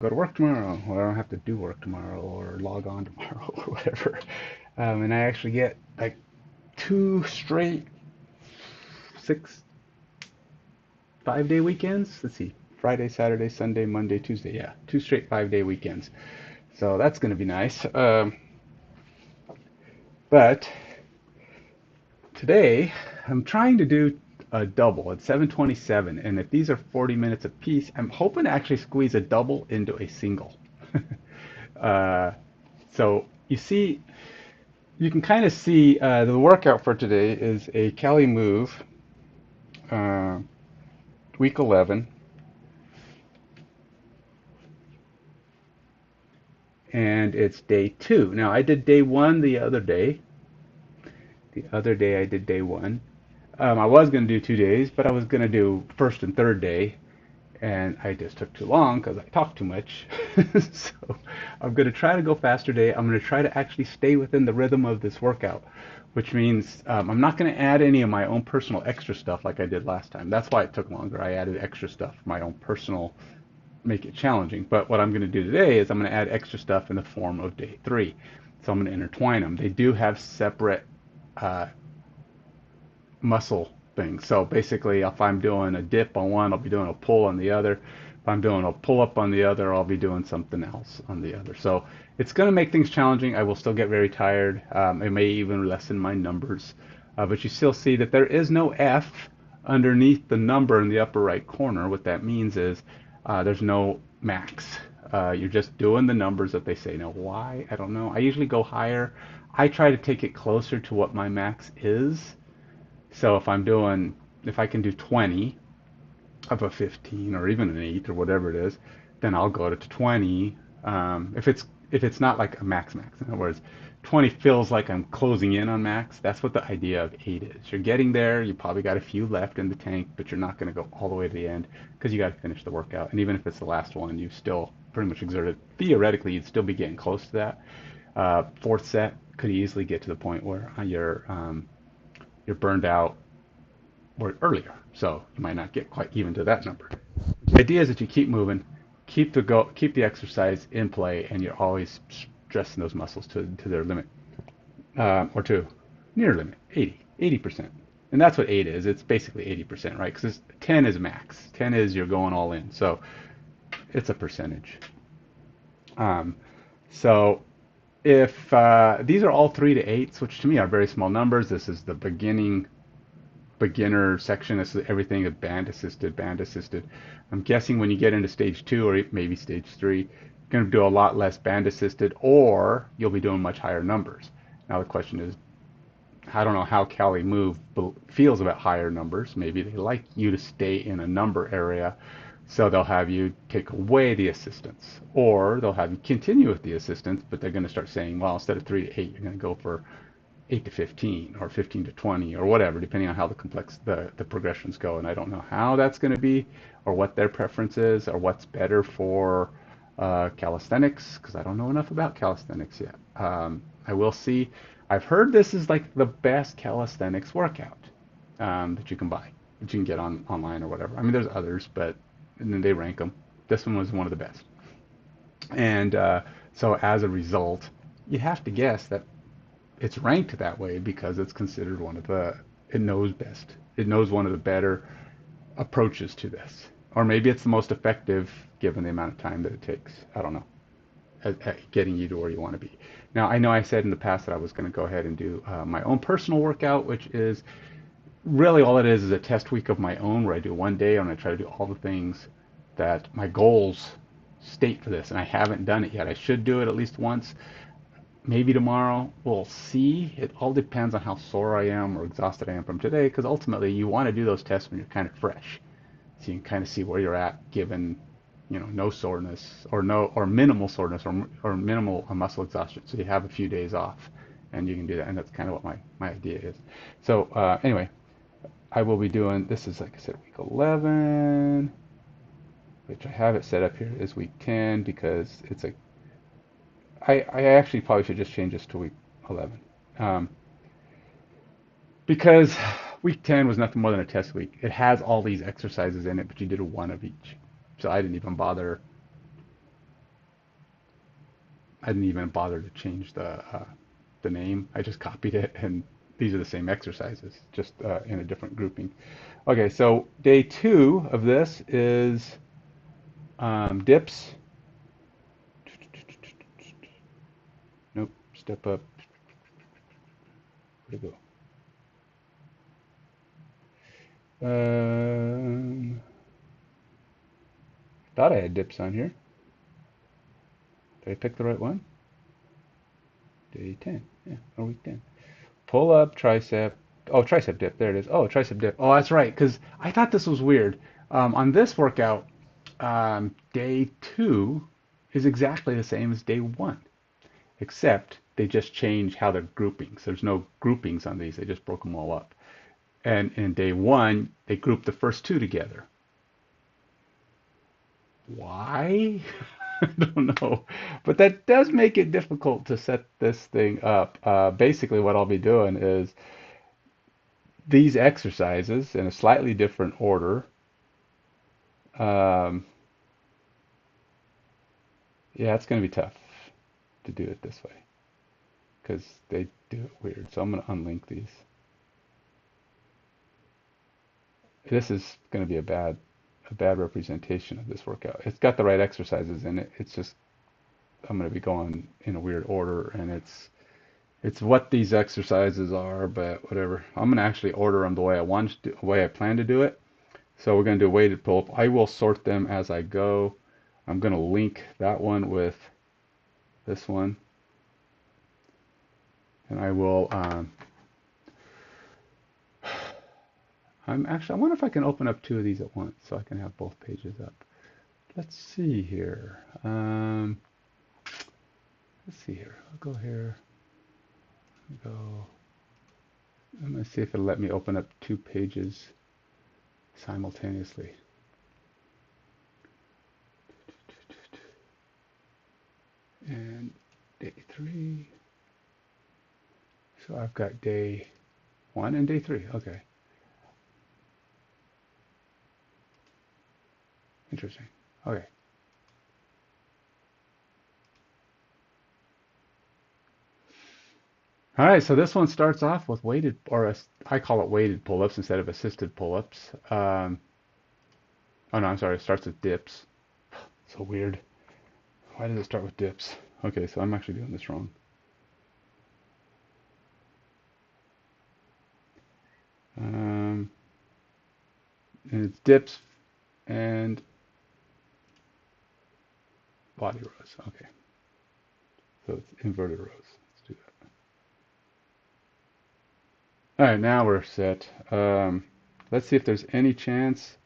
go to work tomorrow, or I don't have to do work tomorrow, or log on tomorrow, or whatever. And I actually get like 2 straight 6, 5 day weekends. Let's see, Friday, Saturday, Sunday, Monday, Tuesday. Yeah, 2 straight 5 day weekends. So that's going to be nice. But today I'm trying to do a double at 7:27, and if these are 40 minutes apiece, I'm hoping to actually squeeze a double into a single. uh, so you can kind of see the workout for today is a CaliMove uh, week 11, and it's day 2. Now I did day 1 the other day. The other day I did day 1. I was going to do 2 days, but I was going to do first and third day, and I just took too long because I talked too much. So I'm going to try to go faster today. I'm going to try to actually stay within the rhythm of this workout, which means I'm not going to add any of my own personal extra stuff like I did last time. That's why it took longer. I added extra stuff, my own personal, make it challenging. But what I'm going to do today is I'm going to add extra stuff in the form of day 3. So I'm going to intertwine them. They do have separate uh, muscle thing. So basically, if I'm doing a dip on one, I'll be doing a pull on the other. If I'm doing a pull up on the other, I'll be doing something else on the other. So it's going to make things challenging. I will still get very tired. It may even lessen my numbers. But you still see that there is no F underneath the number in the upper right corner. What that means is there's no max. You're just doing the numbers that they say. Now, why? I don't know. I usually go higher. I try to take it closer to what my max is. So if I can do 20 of a 15 or even an 8 or whatever it is, then I'll go to 20. If it's not like a max. In other words, 20 feels like I'm closing in on max. That's what the idea of 8 is. You're getting there. You probably got a few left in the tank, but you're not going to go all the way to the end because you got to finish the workout. And even if it's the last one, you've still pretty much exerted. Theoretically, you'd still be getting close to that. Fourth set could easily get to the point where you're burned out or earlier, so you might not get quite even to that number. The idea is that you keep moving, keep the exercise in play, and you're always stressing those muscles to their limit, or to near limit, 80%. And that's what 8 is. It's basically 80%, right? Because 10 is max. 10 is you're going all in. So it's a percentage. Um, so if these are all 3 to 8s, which to me are very small numbers, this is the beginner section. This is everything of band assisted. I'm guessing when you get into stage 2 or maybe stage 3, you're going to do a lot less band assisted, or you'll be doing much higher numbers. Now the question is, I don't know how CaliMove feels about higher numbers. Maybe they like you to stay in a number area, so they'll have you take away the assistance, or they'll have you continue with the assistance, but they're going to start saying, well, instead of 3 to 8, you're going to go for 8 to 15 or 15 to 20 or whatever, depending on how the progressions go. And I don't know how that's going to be, or what their preference is, or what's better for calisthenics, because I don't know enough about calisthenics yet. I will see. I've heard this is like the best calisthenics workout that you can buy, that you can get online or whatever. I mean, there's others, but and then they rank them. This one was one of the best. And so as a result, you have to guess that it's ranked that way because it's considered it knows best. It knows one of the better approaches to this. Or maybe it's the most effective given the amount of time that it takes. I don't know. At getting you to where you want to be. Now, I know I said in the past that I was going to go ahead and do my own personal workout, which is really all it is a test week of my own where I do one day and I try to do all the things that my goals state for this. And I haven't done it yet. I should do it at least once. Maybe tomorrow. We'll see. It all depends on how sore I am or exhausted I am from today, because ultimately you want to do those tests when you're kind of fresh, so you can kind of see where you're at given, no soreness or minimal soreness or minimal muscle exhaustion. So you have a few days off, and you can do that. And that's kind of what my idea is. So anyway, I will be doing this is like I said, week 11, which I have it set up here as week 10 because it's a I actually probably should just change this to week 11. Um, because week 10 was nothing more than a test week. It has all these exercises in it, but you did one of each. So I didn't even bother I didn't even bother to change the name. I just copied it, and these are the same exercises, just in a different grouping. Okay, so day 2 of this is dips. Nope, step up. Where'd it go? Thought I had dips on here. Did I pick the right one? Day 10. Yeah, or week 10. Pull up, tricep. Oh, tricep dip. There it is. Oh, tricep dip. Oh, that's right. Because I thought this was weird. On this workout, day 2 is exactly the same as day 1, except they just change how they're groupings. There's no groupings on these. They just broke them all up. And in day 1, they grouped the first 2 together. Why? I don't know. But that does make it difficult to set this thing up. Basically, what I'll be doing is these exercises in a slightly different order. Um, yeah, it's going to be tough to do it this way because they do it weird. So I'm going to unlink these. This is going to be a bad representation of this workout. It's got the right exercises in it. It's just I'm going to be going in a weird order, and it's what these exercises are, but whatever. I'm going to actually order them the way I want to, the way I plan to do it. So we're going to do a weighted pull-up. I will sort them as I go. I'm going to link that one with this one, and I will. I wonder if I can open up 2 of these at once so I can have both pages up. Let's see here. Let's see here. I'll go here. Go. I'm going to see if it'll let me open up 2 pages simultaneously. And day 3. So I've got day 1 and day 3. Okay. Interesting. Okay. All right, so this one starts off with weighted, I call it weighted pull-ups instead of assisted pull-ups. Oh no, I'm sorry, it starts with dips. So weird. Why does it start with dips? Okay, so I'm actually doing this wrong. And it's dips and body rows. Okay, so it's inverted rows. Let's do that. All right, now we're set. Let's see if there's any chance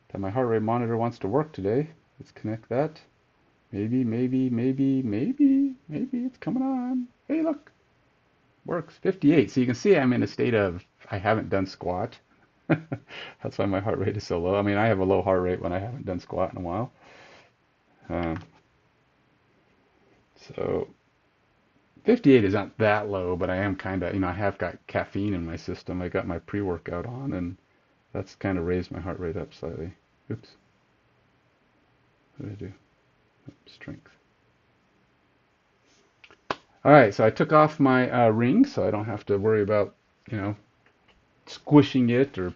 that my heart rate monitor wants to work today. Let's connect that. Maybe, maybe, maybe, maybe, maybe it's coming on. Hey, look, works. 58. So you can see I'm in a state of I haven't done squat. That's why my heart rate is so low. I mean, I have a low heart rate when I haven't done squat in a while. So 58 is not that low, but I am kind of, I have got caffeine in my system. I got my pre-workout on, and that's kind of raised my heart rate up slightly. Oops. What did I do? Strength. All right, so I took off my ring, so I don't have to worry about, squishing it or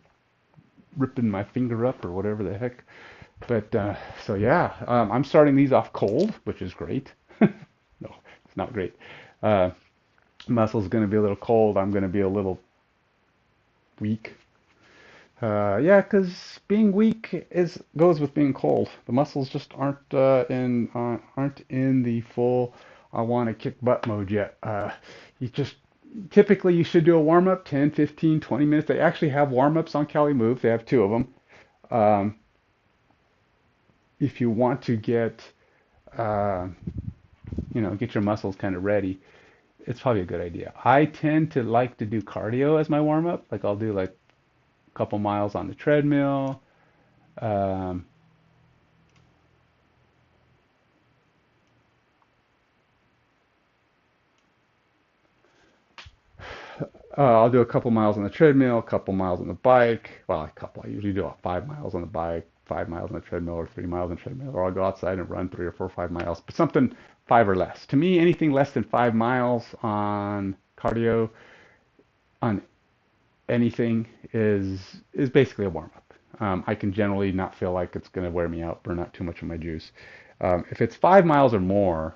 ripping my finger up or whatever the heck. But so yeah, I'm starting these off cold, which is great. No, it's not great. Muscle's going to be a little cold. I'm going to be a little weak. Yeah, because being weak goes with being cold. The muscles just aren't in the full I want to kick butt mode yet. You just typically you should do a warm up 10, 15, 20 minutes. They actually have warm ups on CaliMove. They have 2 of them. If you want to get get your muscles kind of ready, it's probably a good idea. I tend to like to do cardio as my warm up. Like I'll do like a couple miles on the treadmill. I'll do a couple miles on the treadmill, a couple miles on the bike. Well, a couple. I usually do about 5 miles on the bike, 5 miles on the treadmill or 3 miles on the treadmill, or I'll go outside and run 3 or 4 or 5 miles, but something 5 or less. To me, anything less than 5 miles on cardio on anything is basically a warm up. I can generally not feel like it's going to wear me out, burn out too much of my juice. If it's 5 miles or more,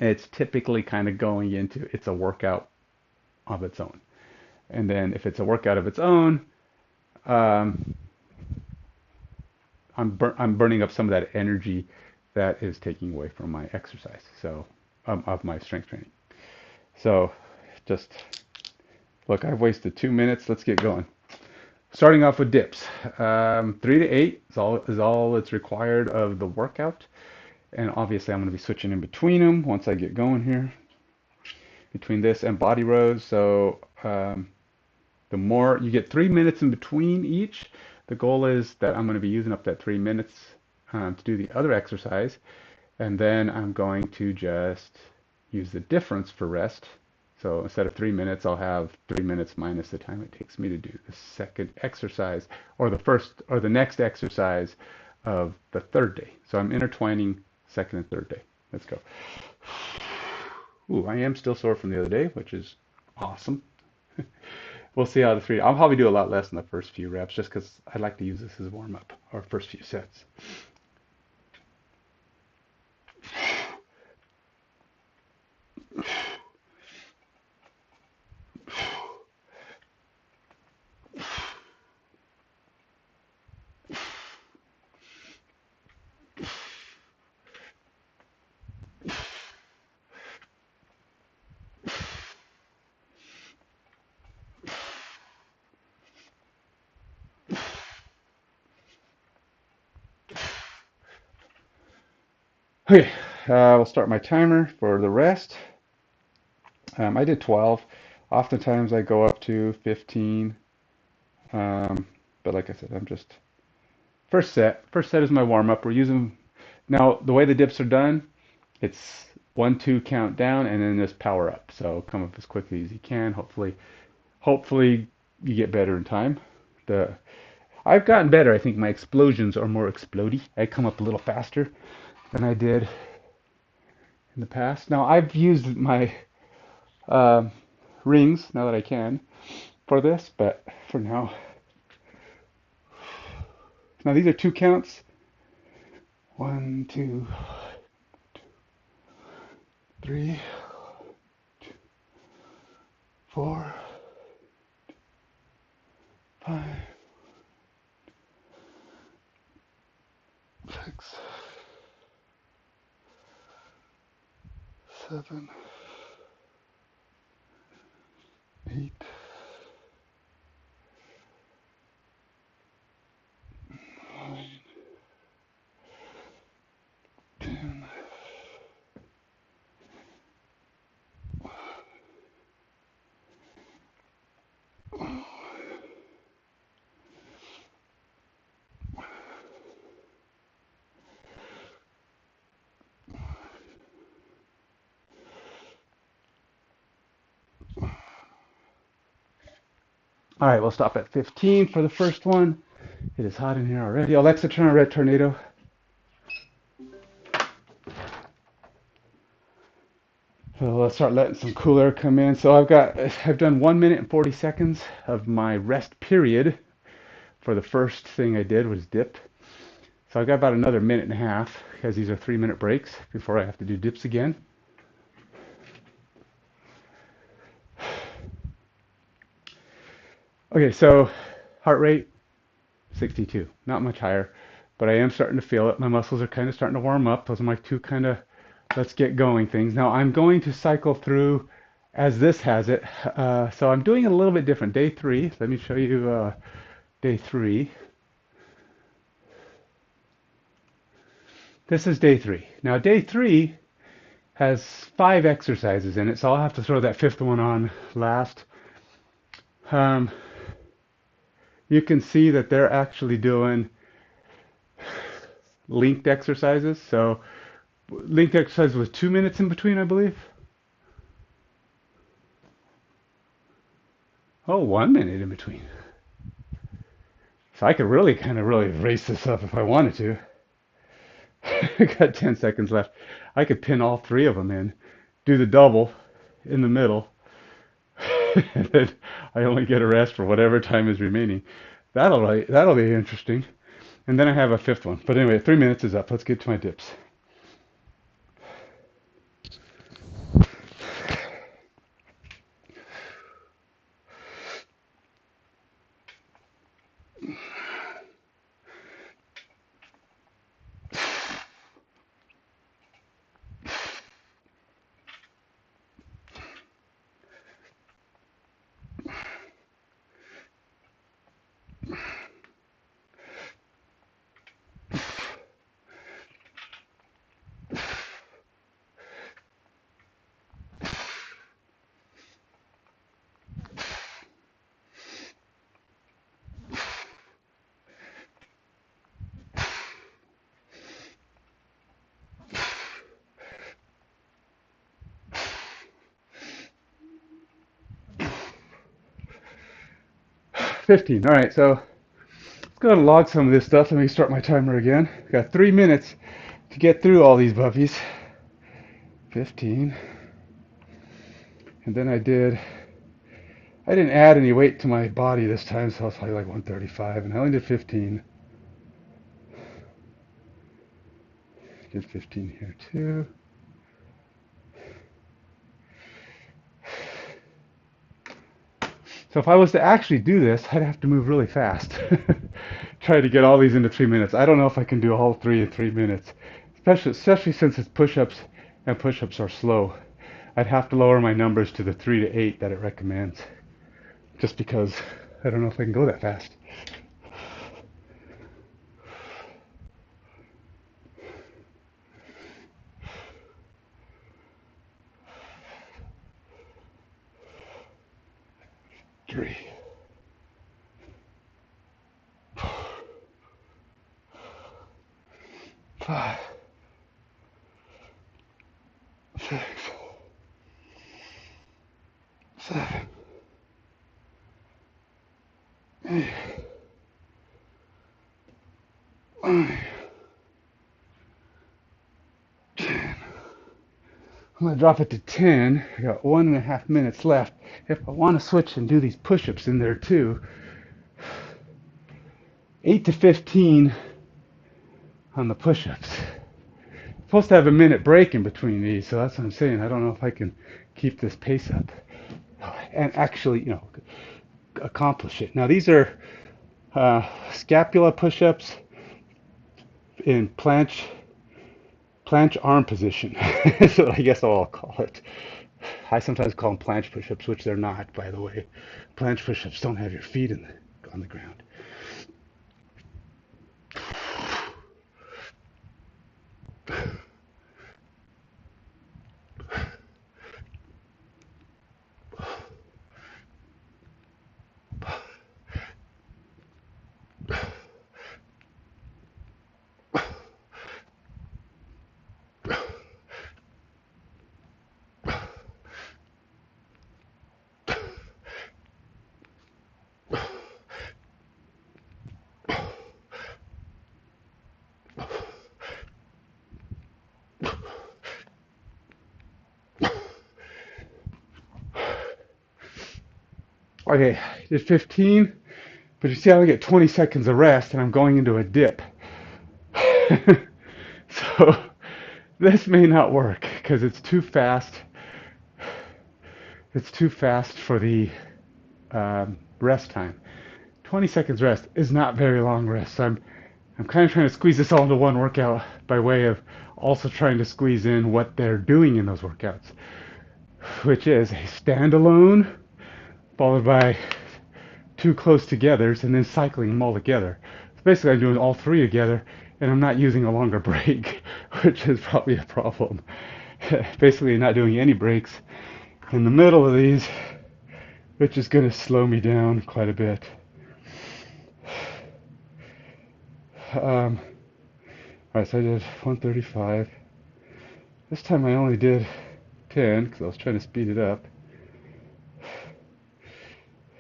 it's typically kind of going into it's a workout of its own. And then if it's a workout of its own, um, I'm burning up some of that energy that is taking away from my exercise, so of my strength training. So just look, I've wasted 2 minutes. Let's get going. Starting off with dips. 3 to 8 is all that's required of the workout. And obviously I'm going to be switching in between them once I get going here. Between this and body rows. So the more you get 3 minutes in between each, the goal is that I'm going to be using up that 3 minutes to do the other exercise. And then I'm going to just use the difference for rest. So instead of 3 minutes, I'll have 3 minutes minus the time it takes me to do the second exercise or the next exercise of the third day. So I'm intertwining second and third day. Let's go. Ooh, I am still sore from the other day, which is awesome. We'll see how the three. I'll probably do a lot less in the first few reps just because I like to use this as a warm up or first few sets. Okay, we'll start my timer for the rest. I did 12. Oftentimes I go up to 15. But like I said, I'm just first set. First set is my warm up. We're using now the way the dips are done. It's 1, 2 count down and then just power up. So come up as quickly as you can. Hopefully you get better in time. I've gotten better. I think my explosions are more explodey. I come up a little faster than I did in the past. Now I've used my rings now that I can for this, but for now. Now these are 2 counts. 1, 2, 3, 4, 5, 6, 7, 8, 9, 10. All right, we'll stop at 15 for the first one. It is hot in here already. Alexa, turn on Red Tornado. So let's start letting some cool air come in. So I've done 1 minute and 40 seconds of my rest period for the first thing I did was dip. So I've got about another minute and a half because these are 3-minute breaks before I have to do dips again. Okay, so heart rate 62, not much higher, but I am starting to feel it. My muscles are kind of starting to warm up. Those are my 2 kind of let's get going things. Now I'm going to cycle through as this has it. So I'm doing it a little bit different. Day 3, let me show you day 3. This is day 3. Now day 3 has 5 exercises in it, so I'll have to throw that 5th one on last. You can see that they're actually doing linked exercises. So linked exercise was 2 minutes in between, I believe. Oh, 1 minute in between. So I could really kind of really race this up if I wanted to. I got 10 seconds left. I could pin all three of them in, do the double in the middle, and then I only get a rest for whatever time is remaining. That'll be interesting. And then I have a fifth one. But anyway, 3 minutes is up. Let's get to my dips. 15. All right, so let's go ahead and log some of this stuff. Let me start my timer again. Got 3 minutes to get through all these buffies. 15. And then I didn't add any weight to my body this time, so I was probably like 135, and I only did 15. Did 15 here too. So if I was to actually do this, I'd have to move really fast. Try to get all these into 3 minutes. I don't know if I can do all three in 3 minutes, especially since it's push-ups, and push-ups are slow. I'd have to lower my numbers to the 3 to 8 that it recommends, just because I don't know if I can go that fast. Three. 5, 6, 7, 8, 9, 10. I'm going to drop it to 10. I got 1.5 minutes left. If I want to switch and do these push-ups in there too, 8 to 15 on the push-ups. Supposed to have a minute break in between these, so that's what I'm saying. I don't know if I can keep this pace up and actually, accomplish it. Now these are scapula push-ups in planche arm position. So I guess I'll call it. I sometimes call them planche push-ups, which they're not, by the way. Planche push-ups don't have your feet on the ground. Okay, did 15, but you see I only get 20 seconds of rest and I'm going into a dip. So this may not work because it's too fast. It's too fast for the rest time. 20 seconds rest is not very long rest. So I'm kind of trying to squeeze this all into one workout by way of also trying to squeeze in what they're doing in those workouts, which is a standalone followed by 2 close togethers and then cycling them all together. So basically I'm doing all 3 together and I'm not using a longer break, which is probably a problem. Basically not doing any breaks in the middle of these, which is going to slow me down quite a bit. Alright, so I did 135. This time I only did 10 because I was trying to speed it up.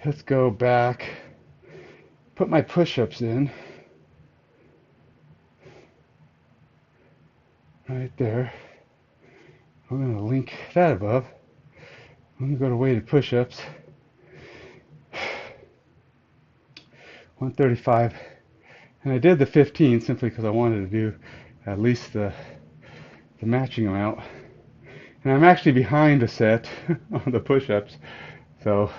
Let's go back put my push-ups in right there. I'm going to link that above. I'm going to go to weighted push-ups. 135. And I did the 15 simply because I wanted to do at least the matching amount. And I'm actually behind a set on the push-ups. So,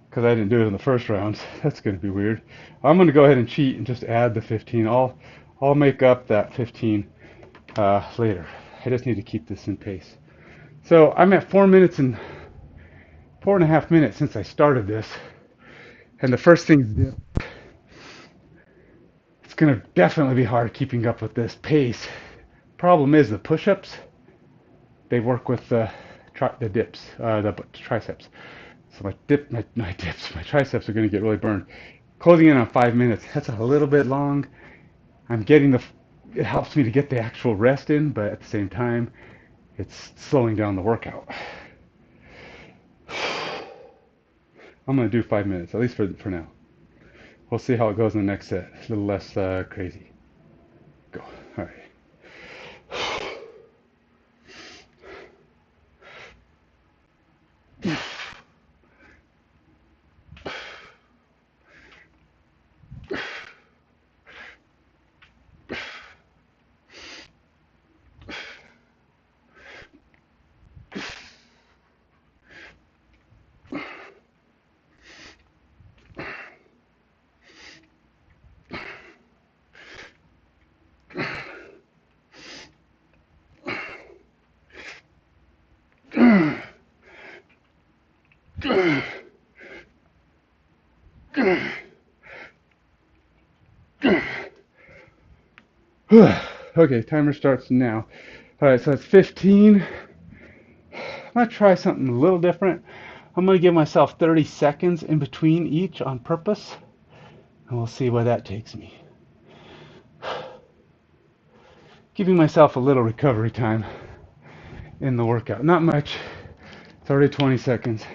because I didn't do it in the first round, that's going to be weird. I'm going to go ahead and cheat and just add the 15. I'll make up that 15 later. I just need to keep this in pace. So I'm at 4.5 minutes since I started this, and the first thing, it's going to definitely be hard keeping up with this pace. Problem is the push-ups, they work with the dips, the triceps. So my triceps are going to get really burned. Closing in on 5 minutes, that's a little bit long. It helps me to get the actual rest in, but at the same time, it's slowing down the workout. I'm going to do 5 minutes, at least for now. We'll see how it goes in the next set. A little less crazy. Go. All right. Okay, timer starts now. All right, so it's 15. I'm going to try something a little different. I'm going to give myself 30 seconds in between each on purpose, and we'll see where that takes me. Giving myself a little recovery time in the workout. Not much. It's already 20 seconds.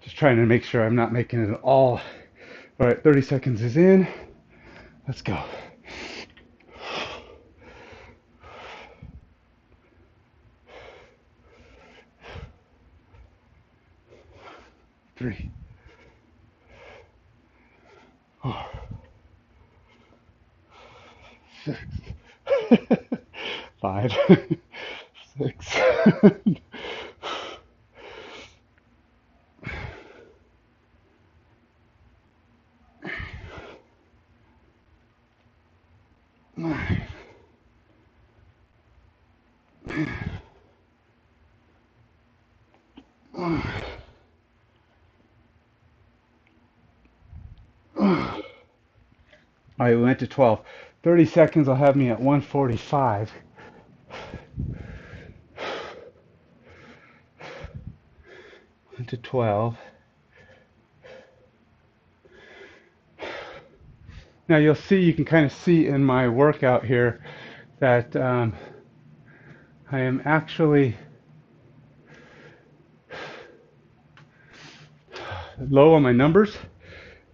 Just trying to make sure I'm not making it all. All right, 30 seconds is in. Let's go. Three. 4. 6. 5. 6. 9. All right, we went to 12. 30 seconds will have me at 145. Went to 12. Now you can kind of see in my workout here that I am actually low on my numbers.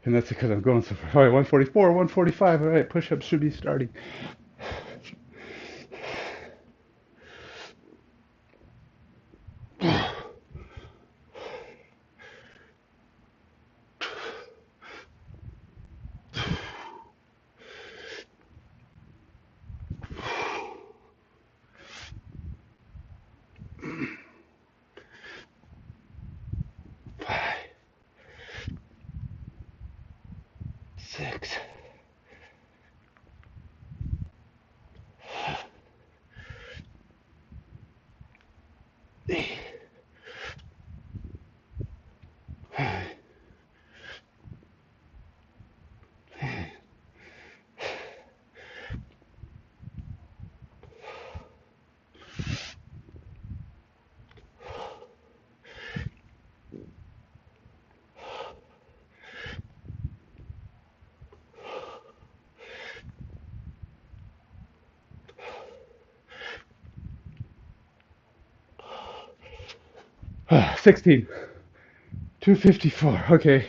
And that's because I'm going so far. All right, 144, 145. All right, push-ups should be starting. Six. 8. 16. 2:54. Okay.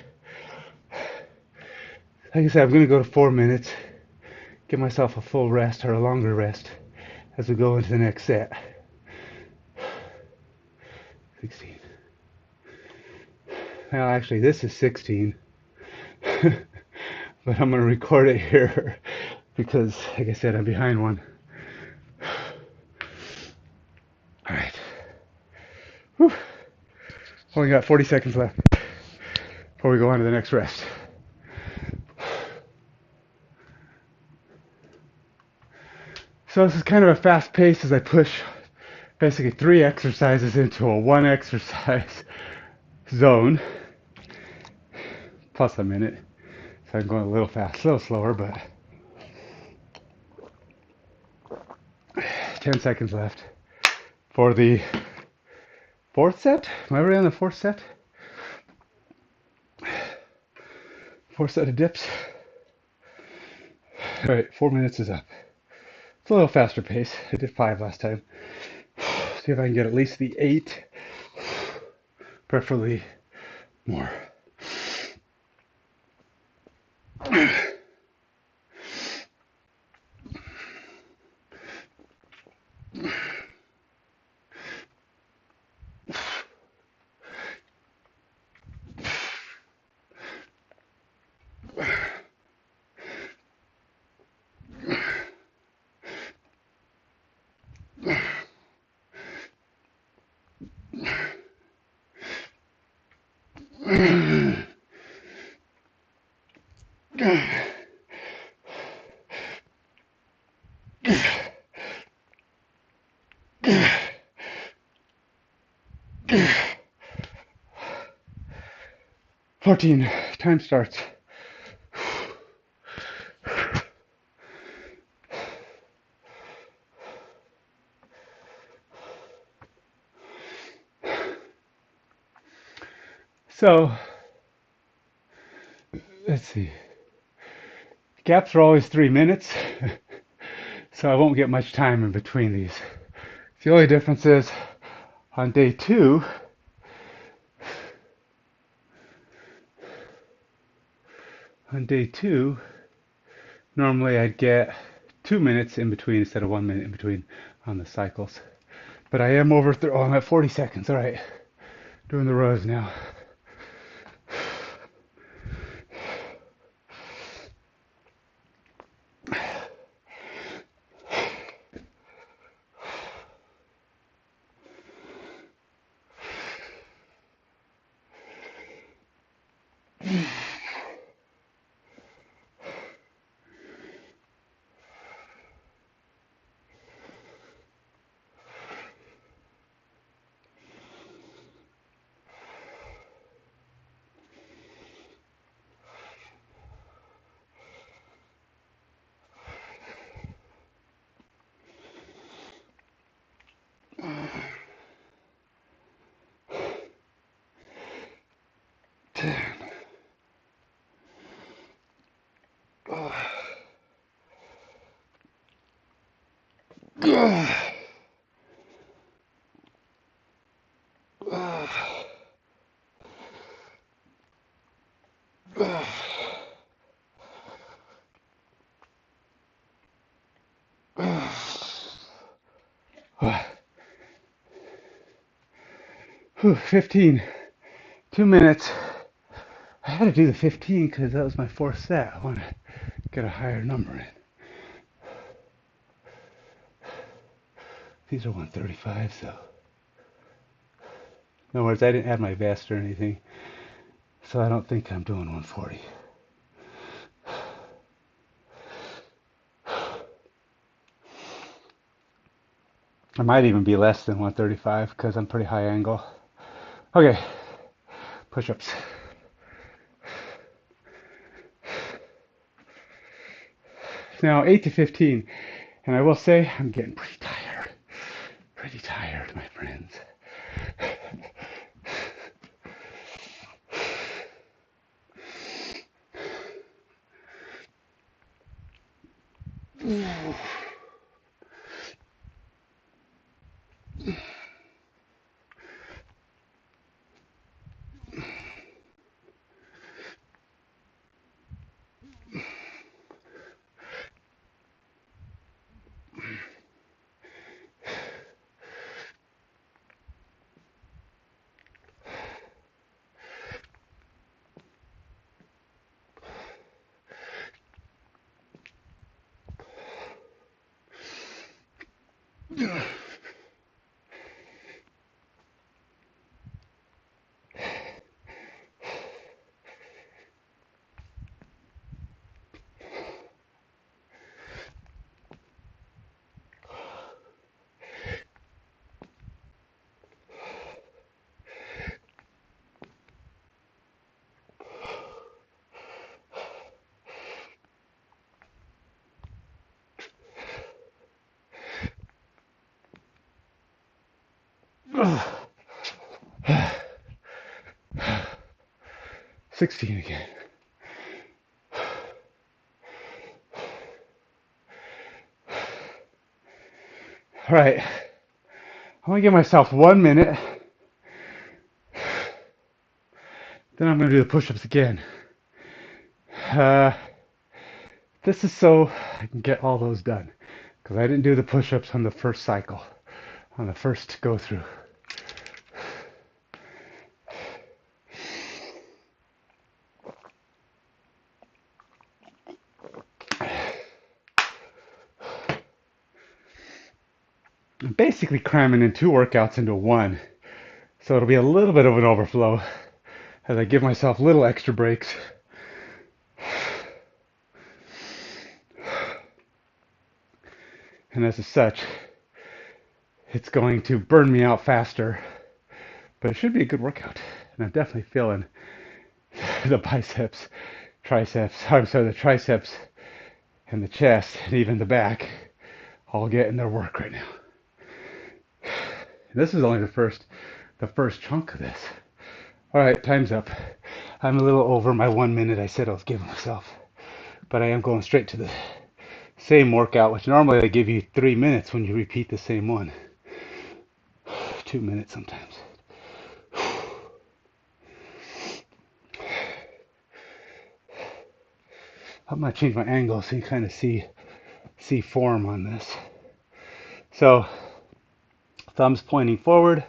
Like I said, I'm going to go to 4 minutes. Give myself a full rest or a longer rest as we go into the next set. 16. Well, actually, this is 16. But I'm going to record it here because, like I said, I'm behind one. All right. Whew. Only got 40 seconds left before we go on to the next rest. So this is kind of a fast pace as I push basically 3 exercises into a 1 exercise zone, plus a minute. So I'm going a little fast, a little slower, but 10 seconds left for the 4th set. Am I already on the 4th set? 4th set of dips. All right, 4 minutes is up. It's a little faster pace. I did 5 last time. See if I can get at least the 8, preferably more. Time starts. So, let's see. Gaps are always 3 minutes, so I won't get much time in between these. The only difference is on day 2, normally I'd get 2 minutes in between instead of 1 minute in between on the cycles. But I am over, I'm at 40 seconds, all right. Doing the rows now. Whew, 15. 2 minutes. I had to do the 15 because that was my 4th set. I want to get a higher number in. These are 135, so. In other words, I didn't have my vest or anything, so I don't think I'm doing 140. I might even be less than 135 because I'm pretty high angle. Okay, push-ups. Now 8 to 15, and I will say I'm getting pretty tired, my friends. 16 again. All right, I'm gonna give myself 1 minute. Then I'm gonna do the push-ups again. Uh, this is so I can get all those done because I didn't do the push-ups on the first cycle, on the first go through. I'm basically cramming in 2 workouts into one, so it'll be a little bit of an overflow as I give myself little extra breaks. And as such, it's going to burn me out faster, but it should be a good workout. And I'm definitely feeling the biceps, triceps, the triceps and the chest and even the back all getting their work right now. This is only the first chunk of this. All right, time's up. I'm a little over my 1 minute I said I was giving myself, but I am going straight to the same workout, which normally they give you 3 minutes when you repeat the same one. 2 minutes sometimes. I'm gonna change my angle so you kind of see form on this. So thumbs pointing forward.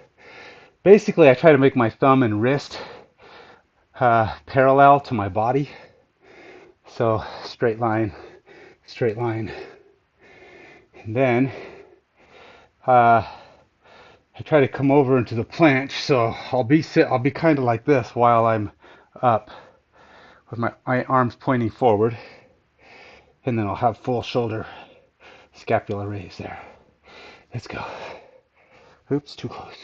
Basically, I try to make my thumb and wrist parallel to my body. So straight line, straight line. And then I try to come over into the planche. So I'll be kind of like this while I'm up with my arms pointing forward. And then I'll have full shoulder scapula raise there. Let's go. Oops, too close.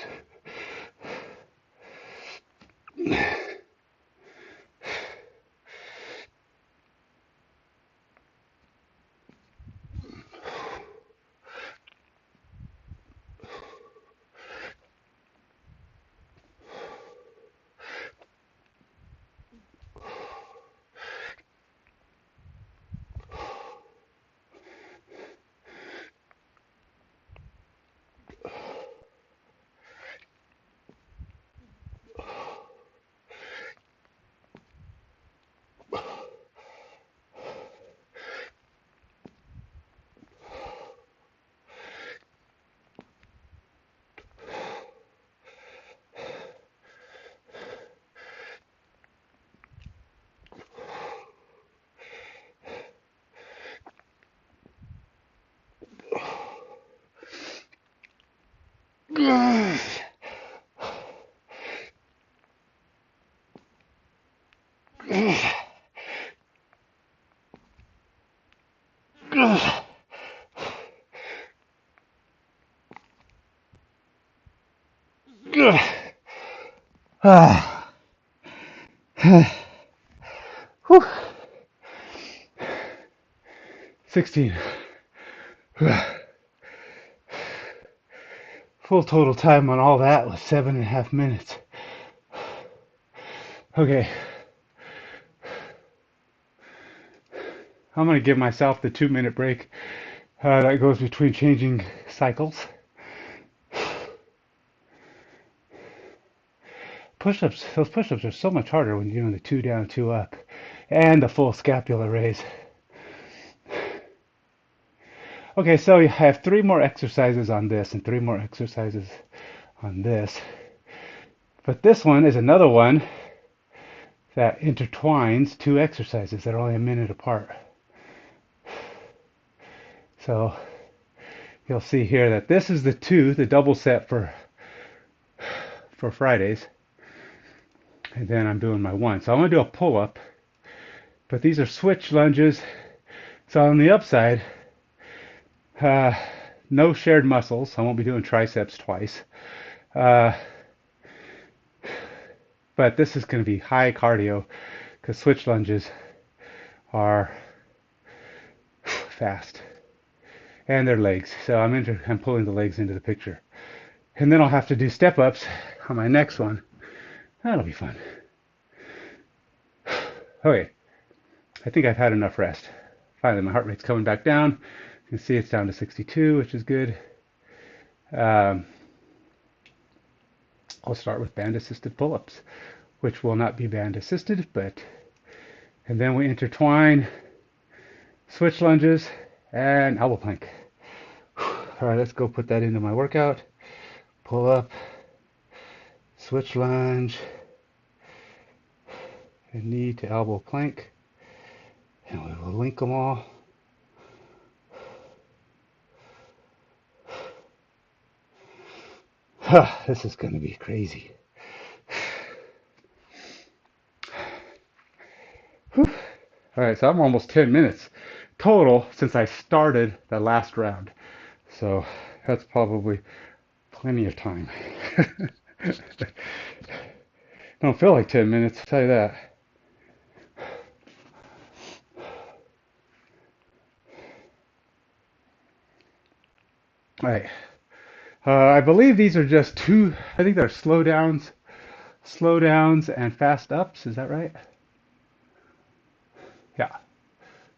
Whew. 16. Full total time on all that was 7.5 minutes. Okay. I'm going to give myself the 2 minute break that goes between changing cycles. Push-ups, those push-ups are so much harder when you're doing the 2 down, 2 up, and the full scapula raise. Okay, so I have 3 more exercises on this and 3 more exercises on this. But this one is another one that intertwines 2 exercises that are only a minute apart. So you'll see here that this is the double set for Fridays. And then I'm doing my one. So I'm going to do a pull-up. But these are switch lunges. So on the upside, no shared muscles. I won't be doing triceps twice. But this is going to be high cardio because switch lunges are fast. And their legs. So I'm pulling the legs into the picture. And then I'll have to do step-ups on my next one. That'll be fun. Okay. I think I've had enough rest. Finally, my heart rate's coming back down. You can see it's down to 62, which is good. I'll start with band-assisted pull-ups, which will not be band-assisted, and then we intertwine switch lunges and elbow plank. All right, let's go put that into my workout. Pull up, switch lunge, and knee to elbow plank. And we will link them all. This is going to be crazy. All right, so I'm almost 10 minutes total since I started the last round. So that's probably plenty of time. Don't feel like 10 minutes, I'll tell you that. All right. I believe these are just two, I think they're slow downs and fast ups. Is that right? Yeah.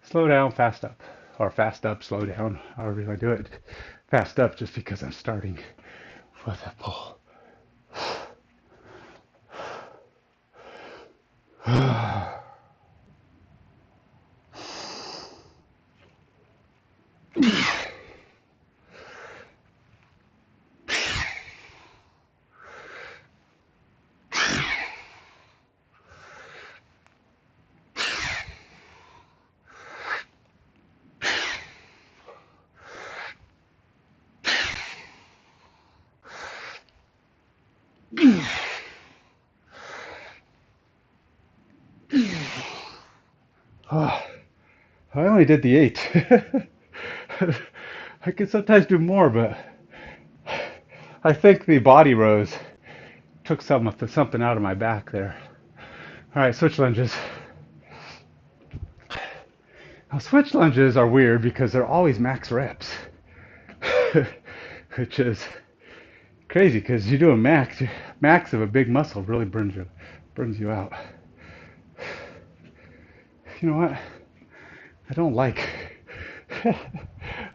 Slow down, fast up. Or fast up, slow down, however you want to do it. Fast up just because I'm starting with a pull. Oh, I only did the 8. I could sometimes do more, but I think the body rows took something out of my back there. All right, switch lunges. Now, switch lunges are weird because they're always max reps, which is crazy because you do a max of a big muscle really burns you out. You know what? I don't like.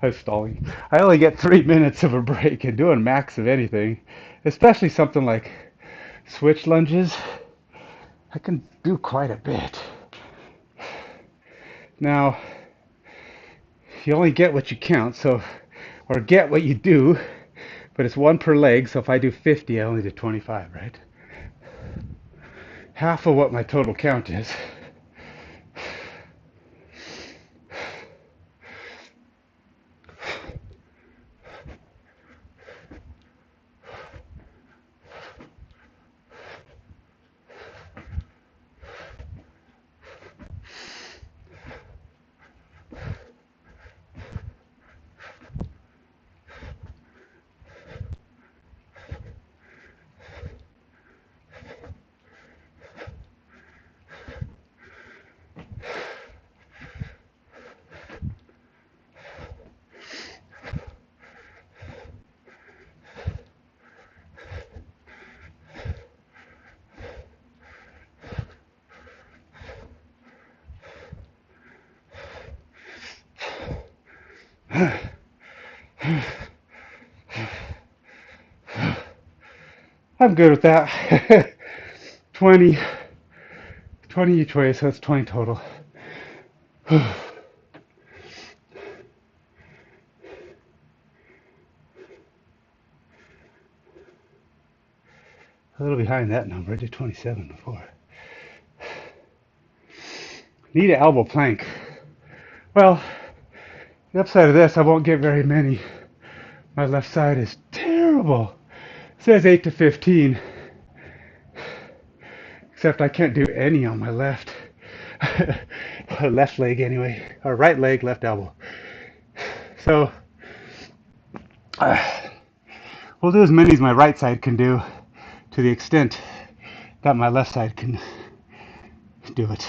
I'm stalling. I only get 3 minutes of a break, and doing max of anything, especially something like switch lunges, I can do quite a bit. Now, you only get what you count, or get what you do, but it's one per leg, so if I do 50, I only do 25, right? Half of what my total count is. I'm good with that. 20 each way, so that's 20 total. A little behind that number. I did 27 before. Need an elbow plank. Well, the upside of this, I won't get very many My left side is terrible. It says 8 to 15. Except I can't do any on my left. Left leg anyway. Or right leg, left elbow. So we'll do as many as my right side can do to the extent that my left side can do it.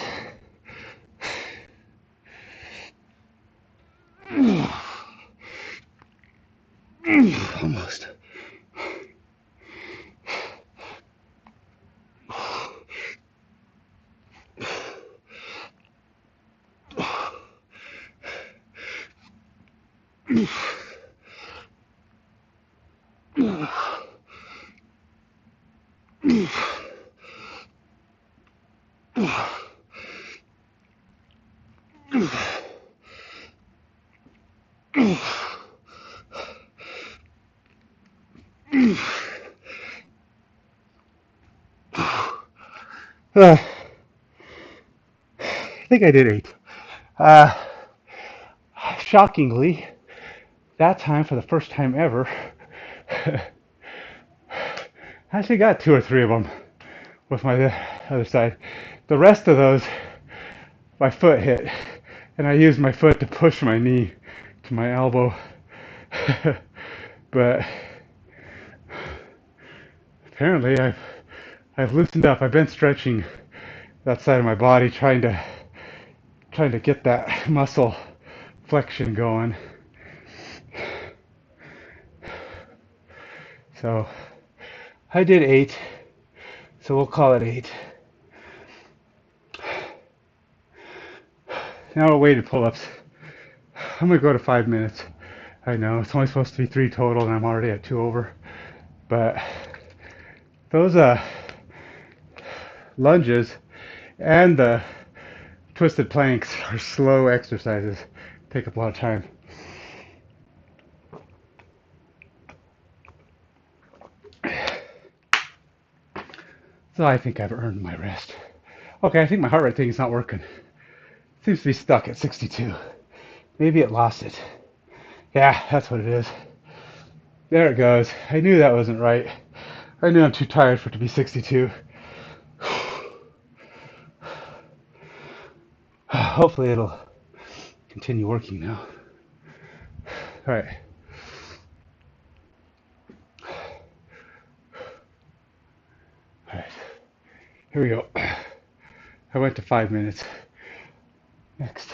Almost. I think I did 8. Shockingly, that time, for the first time ever, I actually got 2 or 3 of them with my other side. The rest of those, my foot hit, and I used my foot to push my knee to my elbow. But apparently I've loosened up. I've been stretching that side of my body, trying to get that muscle flexion going. So I did 8, so we'll call it 8. Now we're weighted pull-ups. I'm gonna go to 5 minutes. I know it's only supposed to be 3 total, and I'm already at 2 over. But those lunges and the twisted planks are slow exercises. Take up a lot of time. So I think I've earned my rest. Okay, I think my heart rate thing is not working. It seems to be stuck at 62. Maybe it lost it. Yeah, that's what it is. There it goes. I knew that wasn't right. I knew I'm too tired for it to be 62. Hopefully it'll continue working now. All right. All right. Here we go. I went to 5 minutes. Next.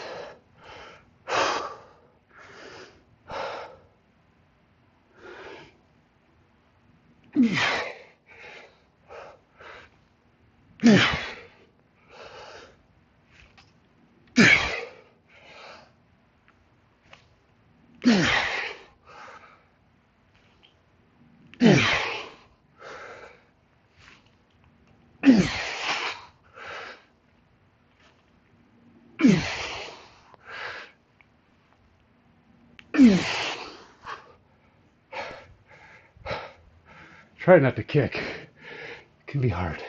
Try not to kick. It can be hard.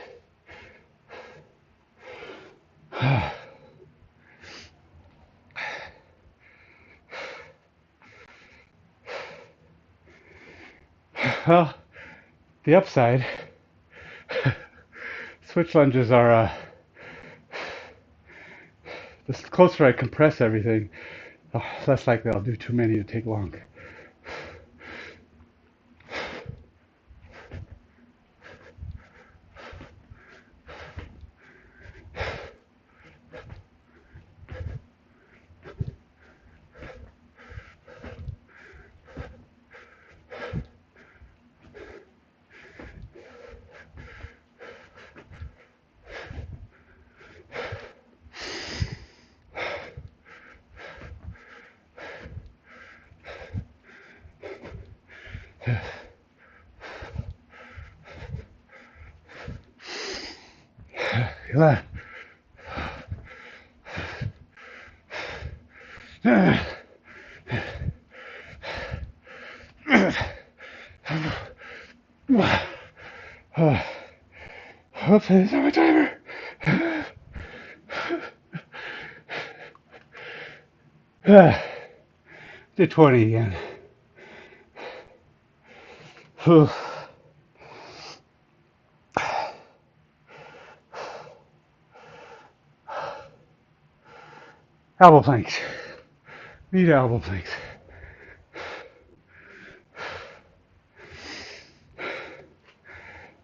Well, the upside, switch lunges are, the closer I compress everything, the less likely I'll do too many to take long. Yeah. Oops, it's not my timer. Did 20 again. Elbow planks. Need elbow planks.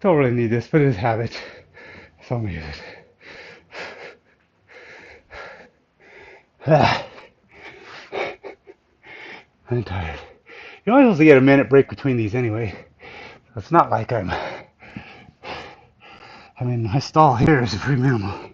Don't really need this, but it's habit. So I'm gonna use it. I'm tired. You're only supposed to get a minute break between these anyway. So it's not like I mean, my stall here is pretty minimal.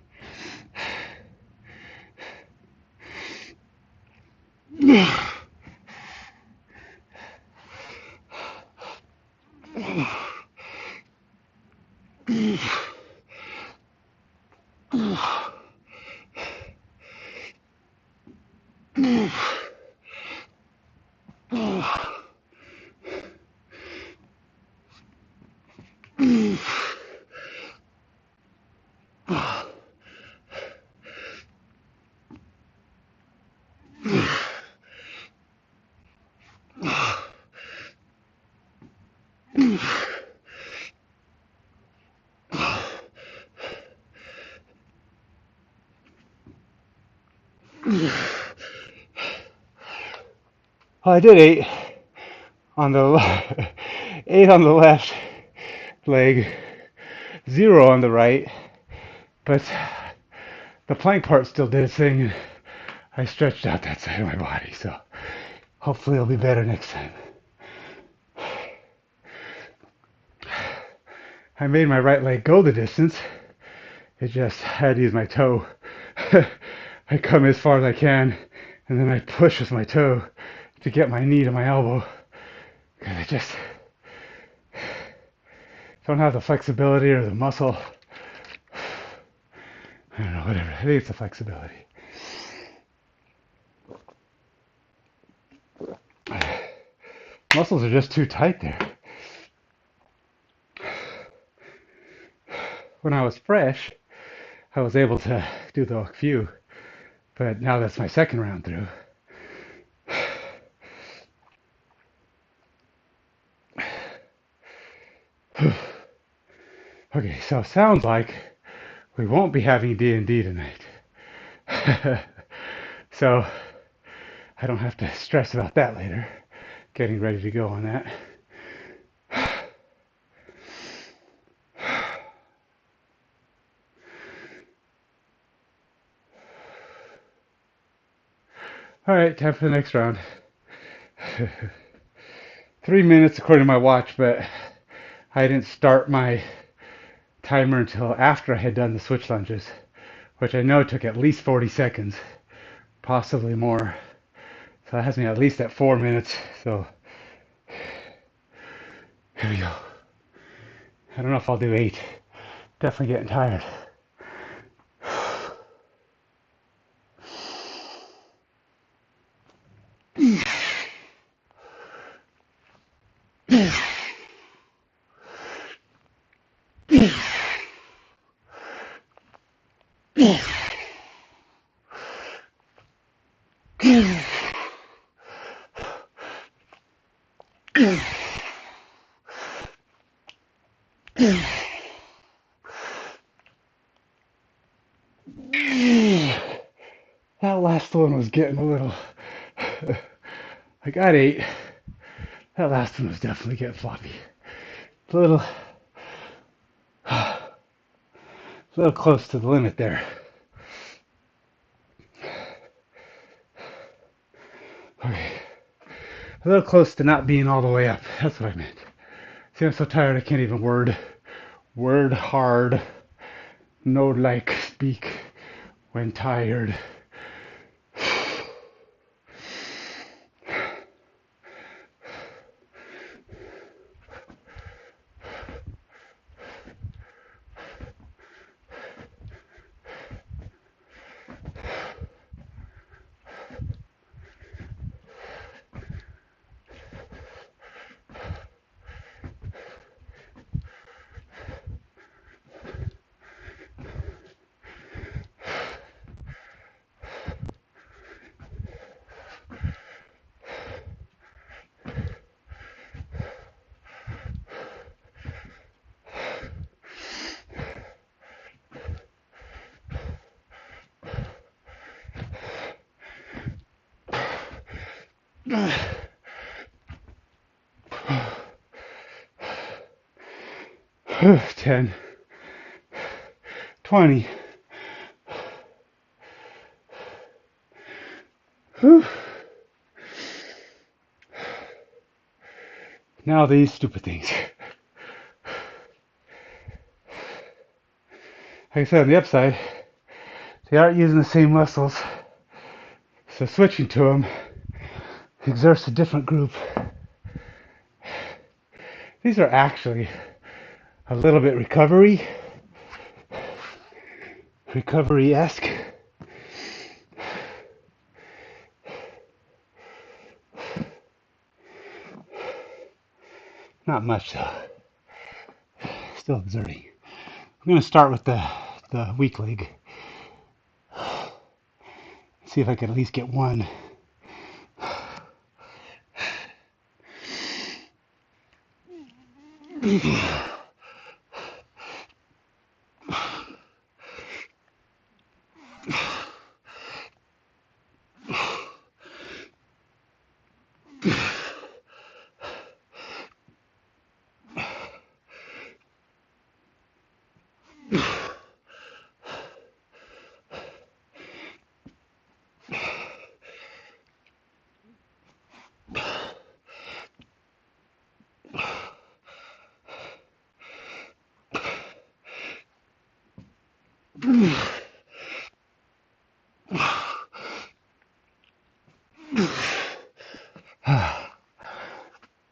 Well, I did 8 on the 8 on the left leg, 0 on the right, but the plank part still did its thing, and I stretched out that side of my body, so hopefully it'll be better next time. I made my right leg go the distance. It just had to use my toe. I come as far as I can, and then I push with my toe to get my knee to my elbow. Because I just don't have the flexibility or the muscle. I don't know, whatever. I think it's the flexibility. Muscles are just too tight there. When I was fresh, I was able to do the few, but now that's my second round through. Okay, so it sounds like we won't be having D&D tonight. So I don't have to stress about that later. Getting ready to go on that. All right, time for the next round. 3 minutes according to my watch, but I didn't start my timer until after I had done the switch lunges, which I know took at least 40 seconds, possibly more. So that has me at least at 4 minutes. So here we go. I don't know if I'll do 8. Definitely getting tired. That last one was getting a little. I got 8. That last one was definitely getting floppy. A little close to the limit there. Okay. A little close to not being all the way up. That's what I meant. See, I'm so tired I can't even word hard, no like speak when tired. 10, 20. Now these stupid things. Like I said, on the upside, they aren't using the same muscles, so switching to them exerts a different group. These are actually a little bit recovery-esque. Not much though. Still exerting. I'm going to start with the weak leg. See if I can at least get one.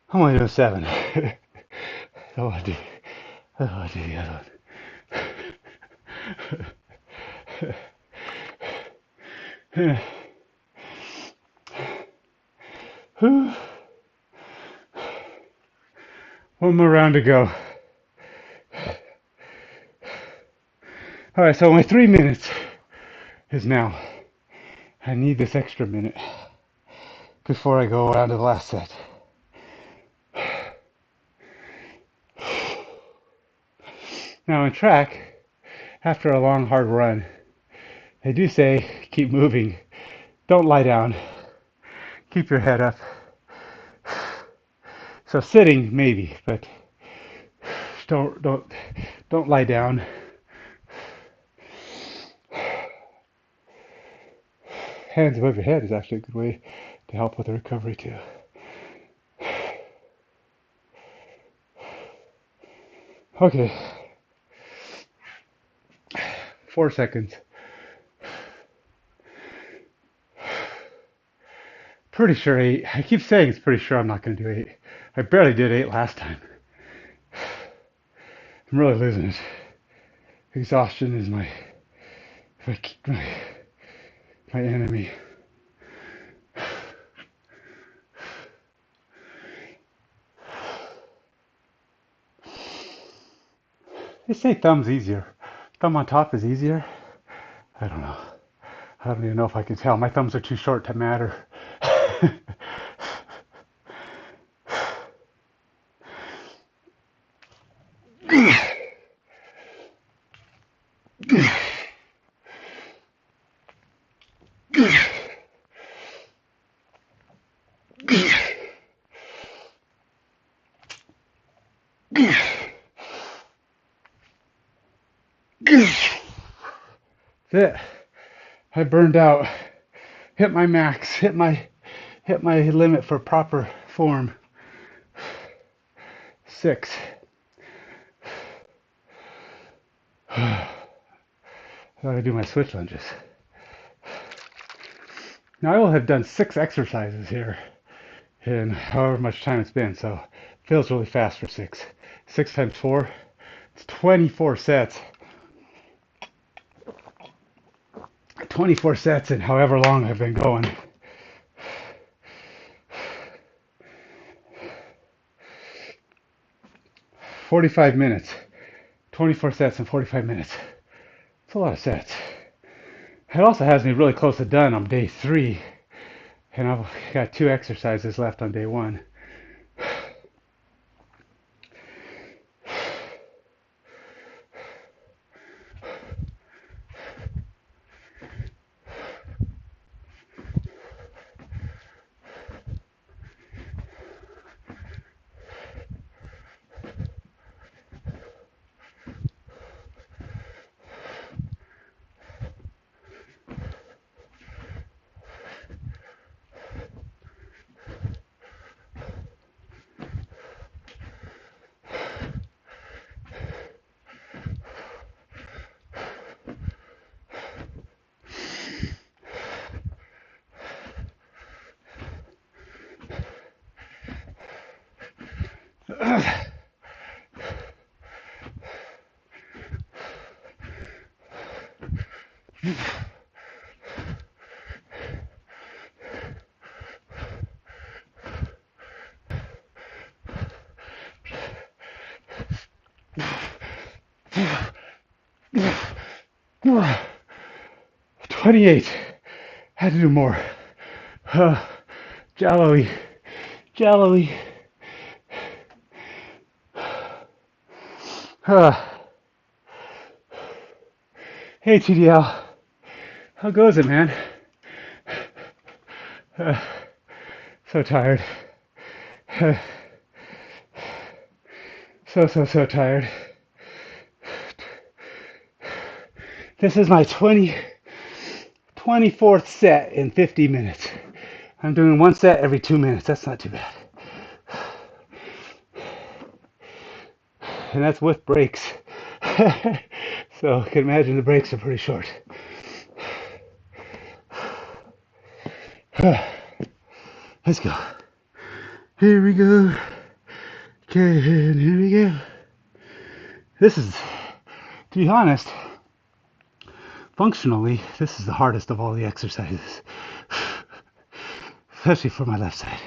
I'm only doing 7. I don't want to do the other one. One more round to go. Alright, so my 3 minutes is now. I need this extra minute before I go around to the last set. Now in track, after a long hard run, they do say keep moving. Don't lie down. Keep your head up. So sitting maybe, but don't lie down. Hands above your head is actually a good way to help with the recovery too. Okay. 4 seconds. Pretty sure 8. I keep saying it's pretty sure I'm not going to do 8. I barely did 8 last time. I'm really losing it. Exhaustion is my enemy. They say thumb's easier. Thumb on top is easier. I don't know. I don't even know if I can tell. My thumbs are too short to matter. That's it. I burned out. Hit my max. Hit my limit for proper form. 6. I gotta do my switch lunges. Now I will have done 6 exercises here in however much time it's been, so it feels really fast for 6. 6 times 4, it's 24 sets. 24 sets in however long I've been going. $45. 24 sets in 45 minutes. It's a lot of sets. It also has me really close to done on day 3. And I've got 2 exercises left on day 1. 28. Had to do more. Jallowy. Jallowy. Hey TDL. How goes it, man? So tired. So tired. This is my 24th set in 50 minutes. I'm doing one set every 2 minutes. That's not too bad. And that's with breaks. So I can imagine the breaks are pretty short. Let's go. Here we go. Okay, here we go. This is, to be honest, functionally, this is the hardest of all the exercises. Especially for my left side.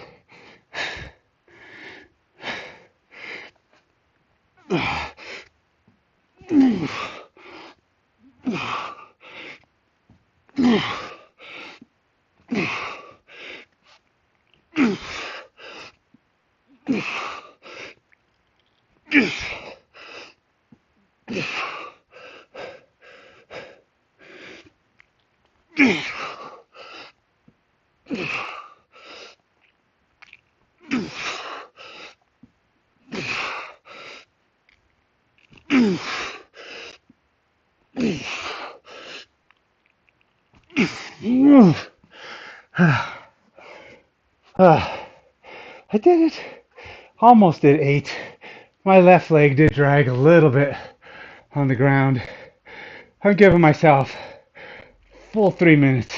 I did it. Almost did 8. My left leg did drag a little bit on the ground. I'm giving myself full 3 minutes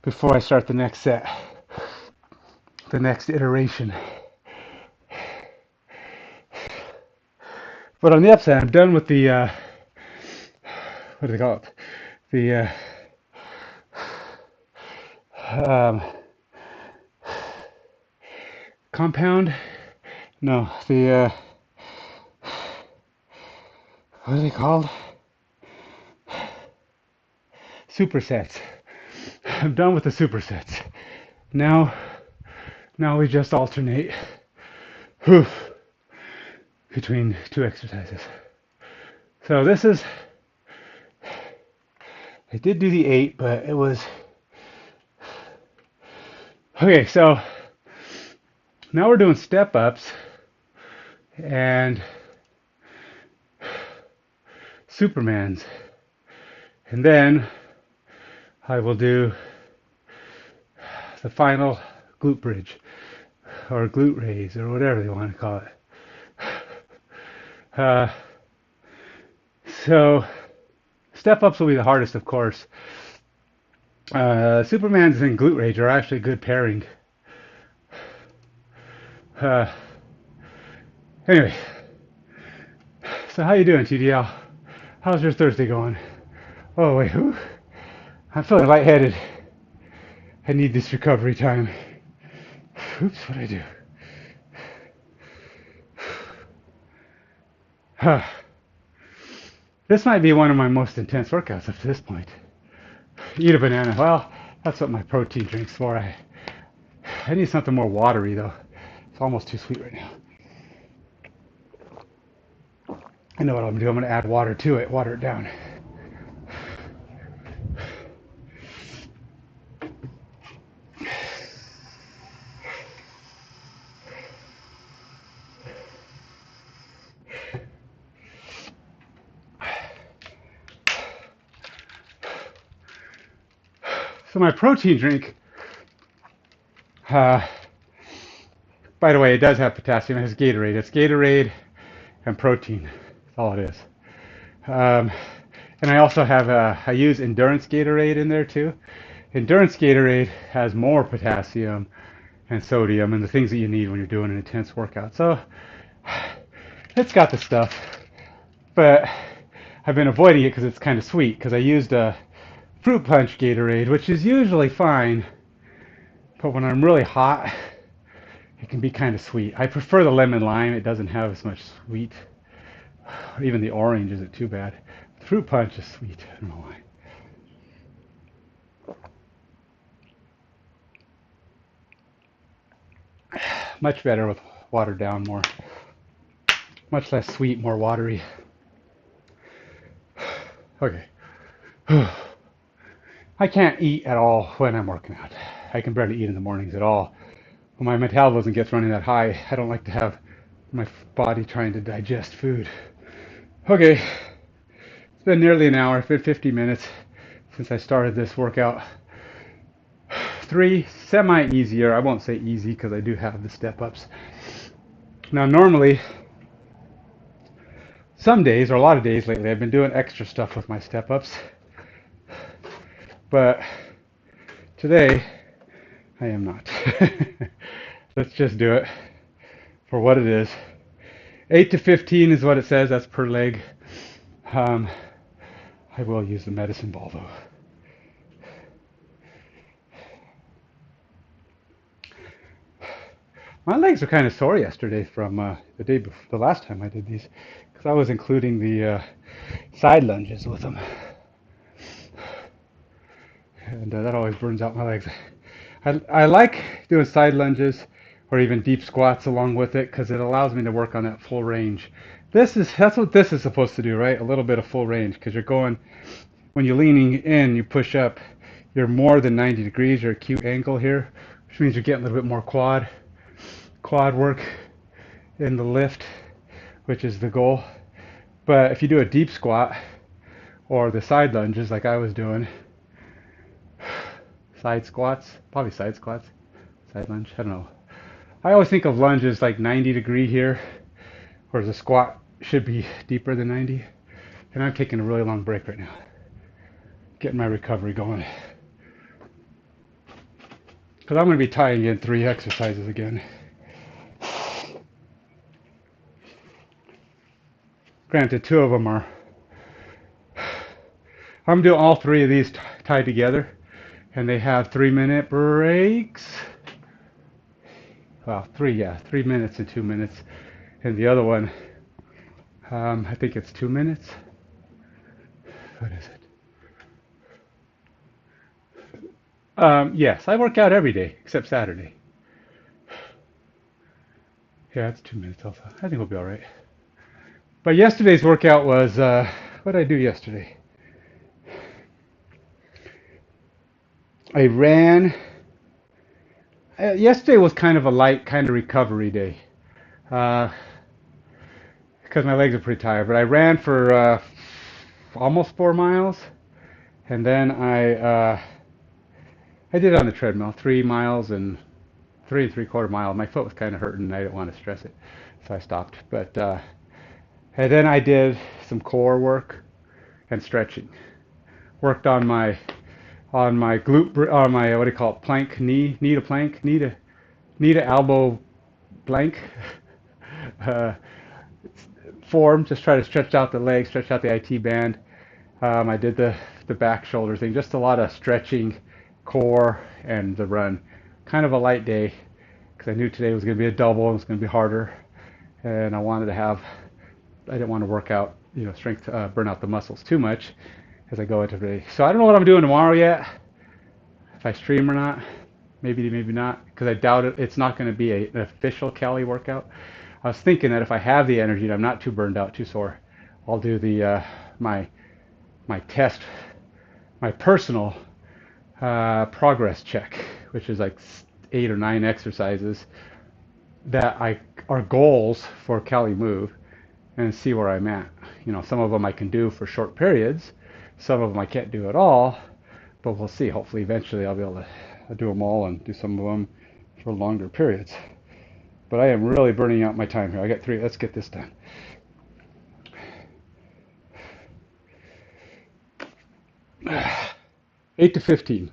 before I start the next set, the next iteration. But on the upside, I'm done with the, what do they call it? The, compound? No, the, what are they called? Supersets. I'm done with the supersets. Now we just alternate between 2 exercises. So this is, I did do the 8, but it was, okay, so now we're doing step ups and Supermans. And then I will do the final glute bridge or glute raise or whatever they want to call it. So step ups will be the hardest, of course. Supermans and glute raise are actually a good pairing. Anyway, so how you doing, TDL? How's your Thursday going? Oh wait, I'm feeling lightheaded. I need this recovery time. Oops, what did I do? This might be one of my most intense workouts up to this point. Eat a banana. Well, that's what my protein drink's for. I need something more watery though. It's almost too sweet right now. I know what I'm gonna do. I'm gonna add water to it, water it down. So my protein drink, by the way, it does have potassium. It has Gatorade. It's Gatorade and protein. That's all it is. And I also have, I use Endurance Gatorade in there too. Endurance Gatorade has more potassium and sodium and the things that you need when you're doing an intense workout. So It's got the stuff, but I've been avoiding it because it's kind of sweet. Because I used a fruit punch Gatorade, which is usually fine, but when I'm really hot, it can be kind of sweet. I prefer the lemon lime. It doesn't have as much sweet. Even the orange isn't too bad. The fruit punch is sweet. I don't know why. Much better with watered down more. Much less sweet, more watery. Okay. I can't eat at all when I'm working out. I can barely eat in the mornings at all. When my metabolism gets running that high, I don't like to have my body trying to digest food. Okay, it's been nearly an hour, it's been 50 minutes since I started this workout. 3 semi-easier, I won't say easy because I do have the step-ups. Now normally, some days, or a lot of days lately, I've been doing extra stuff with my step-ups. But today, I am not. Let's just do it for what it is. 8 to 15 is what it says, that's per leg. I will use the medicine ball though. My legs were kind of sore yesterday from the last time I did these, because I was including the side lunges with them, and that always burns out my legs. I like doing side lunges or even deep squats along with it because it allows me to work on that full range. That's what this is supposed to do, right? A little bit of full range, because you're going, when you're leaning in, you push up, you're more than 90 degrees, you're acute angle here, which means you're getting a little bit more quad work in the lift, which is the goal. But if you do a deep squat or the side lunges like I was doing, side squats, probably side squats, side lunge, I don't know. I always think of lunges like 90 degree here, whereas a squat should be deeper than 90. And I'm taking a really long break right now, getting my recovery going. Because I'm going to be tying in 3 exercises again. Granted, 2 of them are, I'm doing all 3 of these tied together, and they have 3-minute breaks. Well, 3 minutes and 2 minutes. And the other one, I think it's 2 minutes. What is it? Yes, I work out every day except Saturday. Yeah, it's 2 minutes also. I think we'll be all right. But yesterday's workout was, what did I do yesterday? I ran. Yesterday was kind of a light kind of recovery day. Because my legs are pretty tired. But I ran for almost 4 miles. And then I did it on the treadmill, 3 miles and 3 3/4 mile. My foot was kind of hurting and I didn't want to stress it. So I stopped. But and then I did some core work and stretching. Worked on my glute, on my, what do you call it, plank, knee to plank, knee to elbow plank form. Just try to stretch out the legs, stretch out the IT band. I did the back shoulder thing, just a lot of stretching, core, and the run. Kind of a light day because I knew today was going to be a double and it was going to be harder, and I didn't want to work out, strength, burn out the muscles too much as I go into the day. So I don't know what I'm doing tomorrow yet, if I stream or not. Maybe not, because I doubt it. It's not going to be an official Cali workout. I was thinking that if I have the energy and I'm not too burned out, too sore, I'll do the my test, my personal progress check, which is like 8 or 9 exercises that are goals for CaliMove, and see where I'm at. Some of them I can do for short periods, some of them I can't do at all, but we'll see. Hopefully eventually I'll be able to do them all and do some of them for longer periods. But I am really burning out my time here. I got 3. Let's get this done. Eight to 15.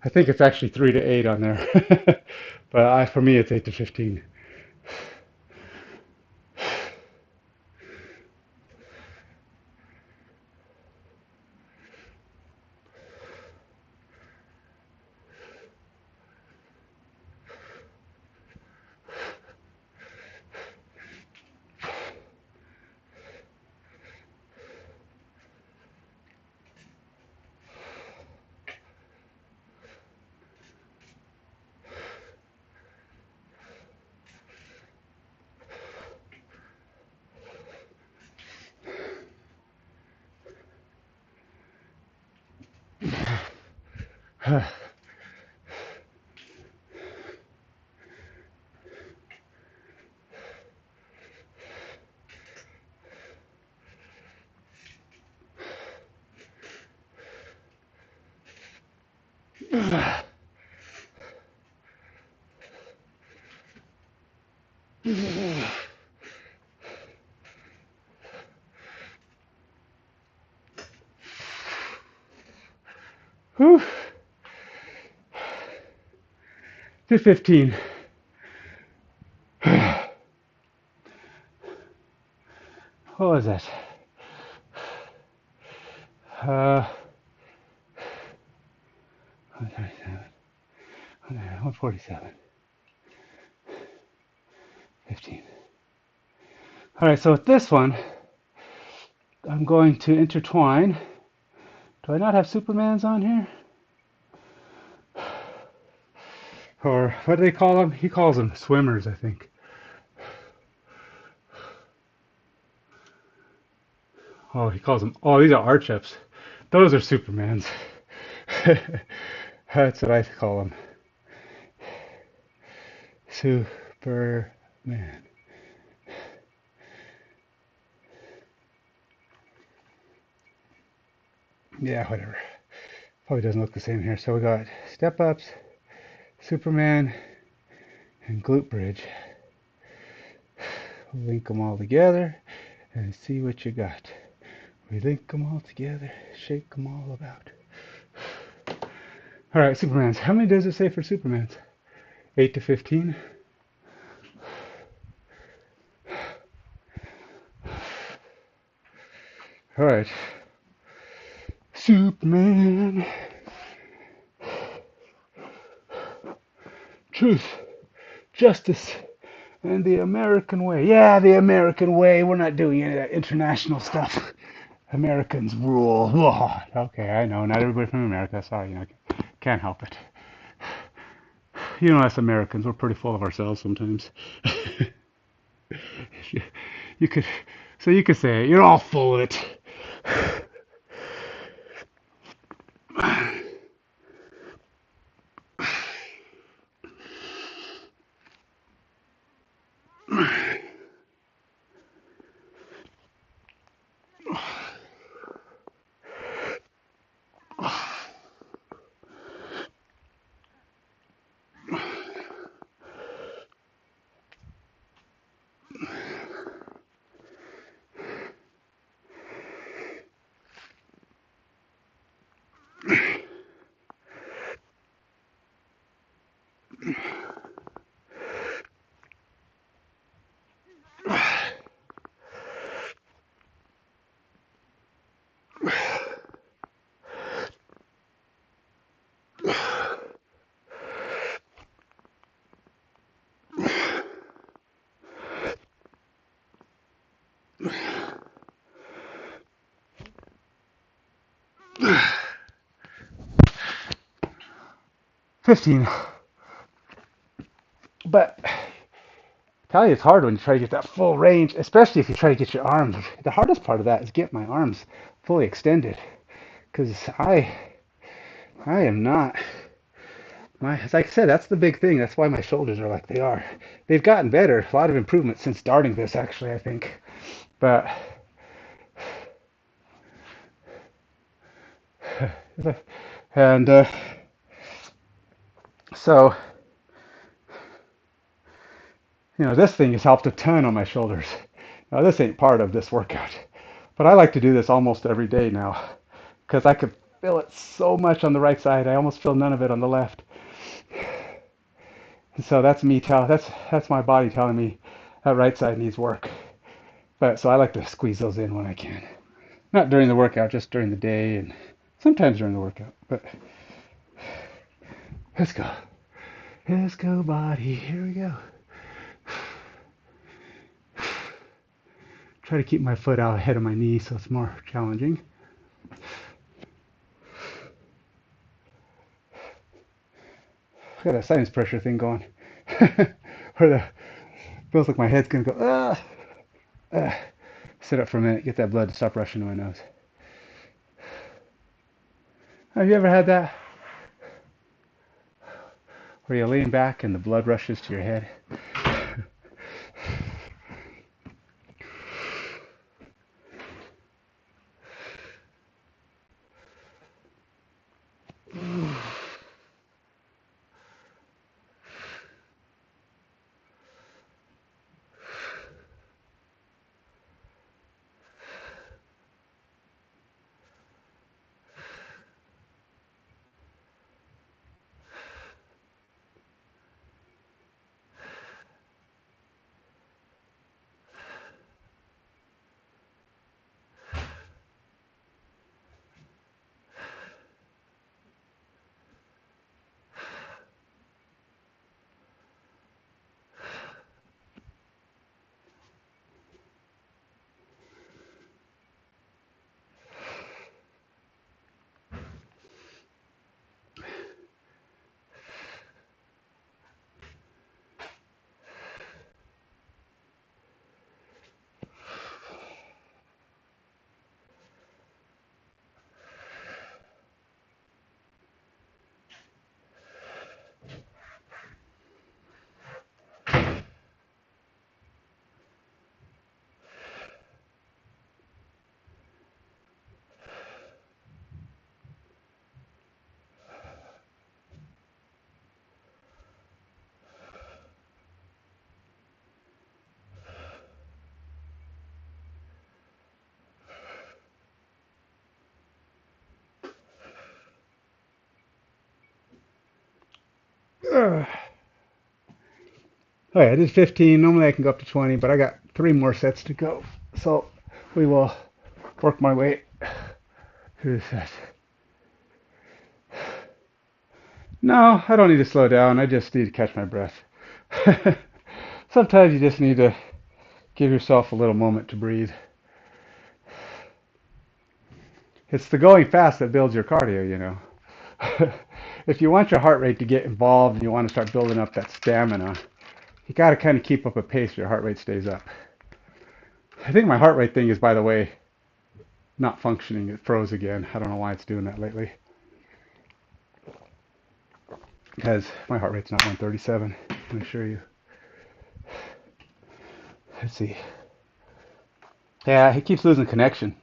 I think it's actually 3 to 8 on there. But for me, it's 8 to 15. Whew. To 15. What was that? 147. 15. All right, so with this one, I'm going to intertwine. Do I not have Supermans on here? Or what do they call them? He calls them swimmers, I think. Oh, he calls them. Oh, these are Archips. Those are Supermans. That's what I call them. Superman. Yeah, whatever. Probably doesn't look the same here. So we got Step Ups, Superman, and Glute Bridge. We'll link them all together and see what you got. We link them all together, shake them all about. All right, Supermans. How many does it say for Supermans? 8 to 15. All right. Superman. Truth, justice, and the American way. Yeah, the American way. We're not doing any of that international stuff. Americans rule. Oh, okay, I know. Not everybody from America. Sorry, can't help it. You know, us Americans, we're pretty full of ourselves sometimes. you, you could, so you could say you're all full of it. 15. But I tell you, it's hard when you try to get that full range, especially if you try to get your arms. The hardest part of that is get my arms fully extended, because I am not. Like I said, that's the big thing. That's why my shoulders are like they are. They've gotten better, a lot of improvement since starting this, actually, I think. But and so this thing has helped a ton on my shoulders. Now this ain't part of this workout, but I like to do this almost every day now because I could feel it so much on the right side. I almost feel none of it on the left. And so that's me that's my body telling me that right side needs work. But so I like to squeeze those in when I can. Not during the workout, just during the day and sometimes during the workout. But let's go. Let's go, body. Here we go. Try to keep my foot out ahead of my knee so it's more challenging. I've got a sinus pressure thing going. Where the feels like my head's gonna go, Sit up for a minute, get that blood to stop rushing to my nose. Have you ever had that? Where you lean back and the blood rushes to your head? Okay, I did 15. Normally I can go up to 20, but I got 3 more sets to go. So we will work my way through the set. No, I don't need to slow down. I just need to catch my breath. Sometimes you just need to give yourself a little moment to breathe. It's the going fast that builds your cardio, you know. If you want your heart rate to get involved and you want to start building up that stamina, you got to kind of keep up a pace so your heart rate stays up. I think my heart rate thing is, by the way, not functioning. It froze again. I don't know why it's doing that lately. Because my heart rate's not 137, I can assure you. Let's see. Yeah, he keeps losing connection.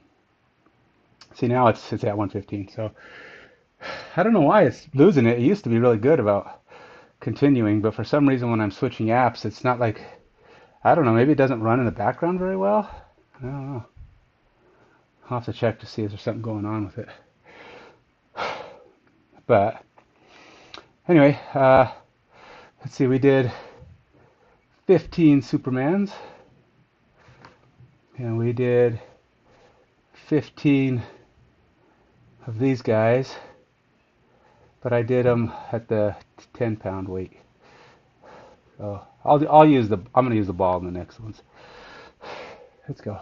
See, now it's at 115. So I don't know why it's losing it. It used to be really good about continuing, but for some reason when I'm switching apps, it's not like, I don't know, maybe it doesn't run in the background very well. I don't know. I'll have to check to see if there's something going on with it. But anyway, let's see, we did 15 Supermans, and we did 15 of these guys, but I did them at the 10-pound weight. So I'm going to use the ball in the next ones. Let's go.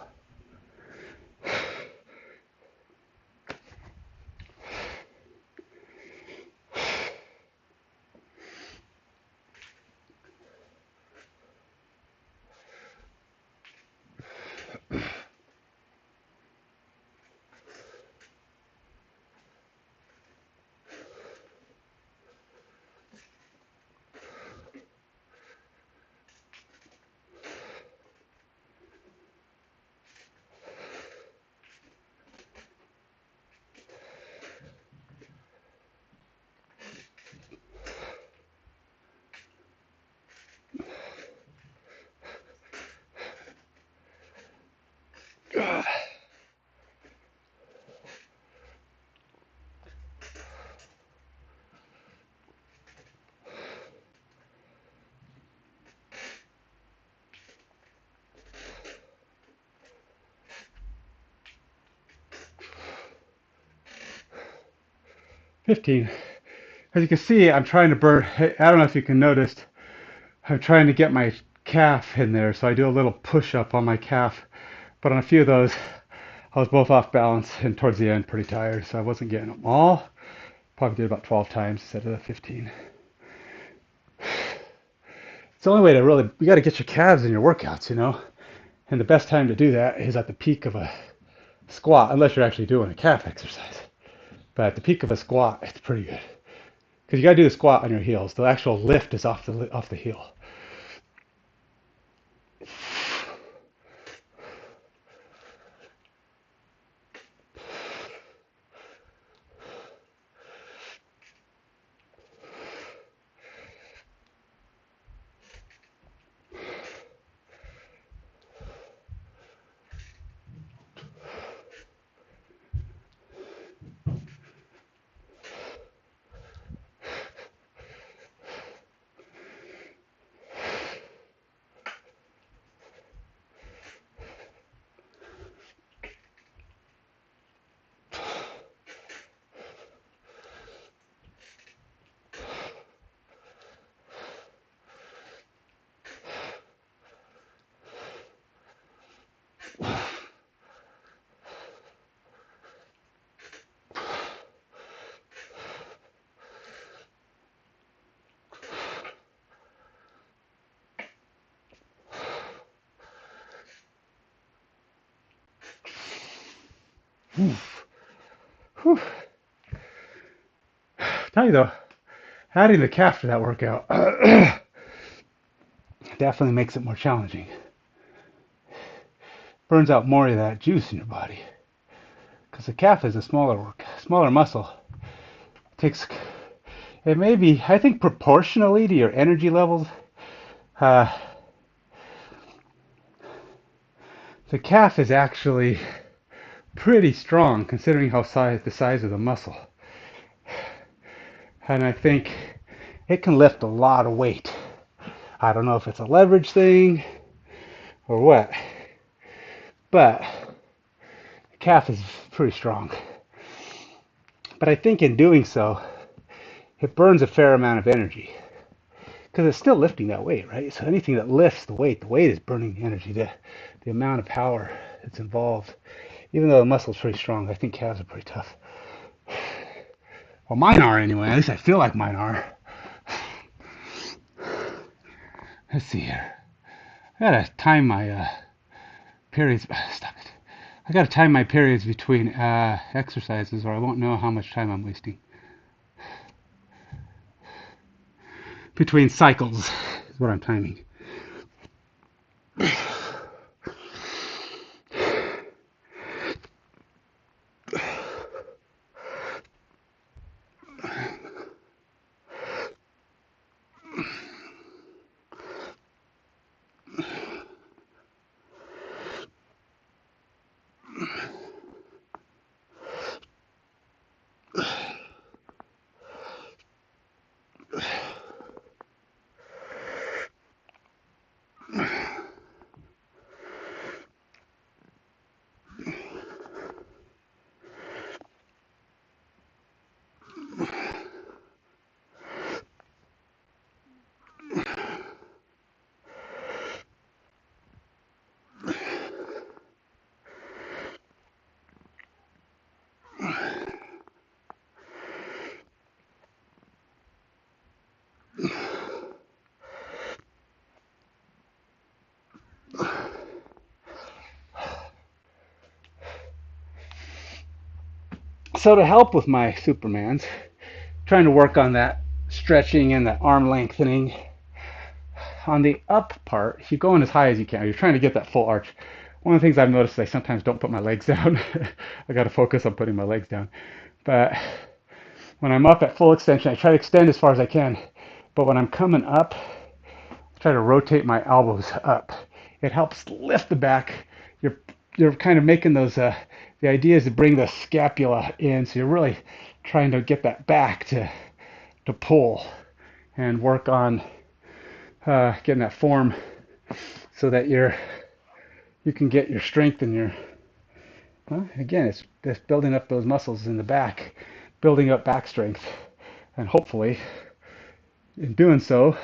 15. As you can see, I'm trying to burn, I don't know if you can notice, I'm trying to get my calf in there, so I do a little push-up on my calf. But on a few of those, I was both off balance and towards the end pretty tired, so I wasn't getting them all. Probably did about 12 times instead of the 15. It's the only way to really, you got to get your calves in your workouts, you know? And the best time to do that is at the peak of a squat, unless you're actually doing a calf exercise. But at the peak of a squat, it's pretty good. Because you got to do the squat on your heels. The actual lift is off the heel. Whew. Tell you though, adding the calf to that workout definitely makes it more challenging. Burns out more of that juice in your body because the calf is a smaller muscle. It takes, it may be, I think, proportionally to your energy levels. Uh, the calf is actually pretty strong considering the size of the muscle. And I think it can lift a lot of weight. I don't know if it's a leverage thing or what, but the calf is pretty strong. But I think in doing so, it burns a fair amount of energy because it's still lifting that weight, right? So anything that lifts the weight is burning energy. The amount of power that's involved, even though the muscle's pretty strong, I think calves are pretty tough. Well, mine are anyway. At least I feel like mine are. Let's see here. I gotta time my periods. Stop it. I gotta time my periods between exercises, or I won't know how much time I'm wasting. Between cycles is what I'm timing. So to help with my Supermans, trying to work on that stretching and that arm lengthening. On the up part, if you go in as high as you can, you're trying to get that full arch. One of the things I've noticed is I sometimes don't put my legs down. I got to focus on putting my legs down. But when I'm up at full extension, I try to extend as far as I can. But when I'm coming up, I try to rotate my elbows up. It helps lift the back. You're kind of making those. The idea is to bring the scapula in, so you're really trying to get that back to pull and work on getting that form so that you can get your strength and your again it's building up those muscles in the back building up back strength. And hopefully, in doing so,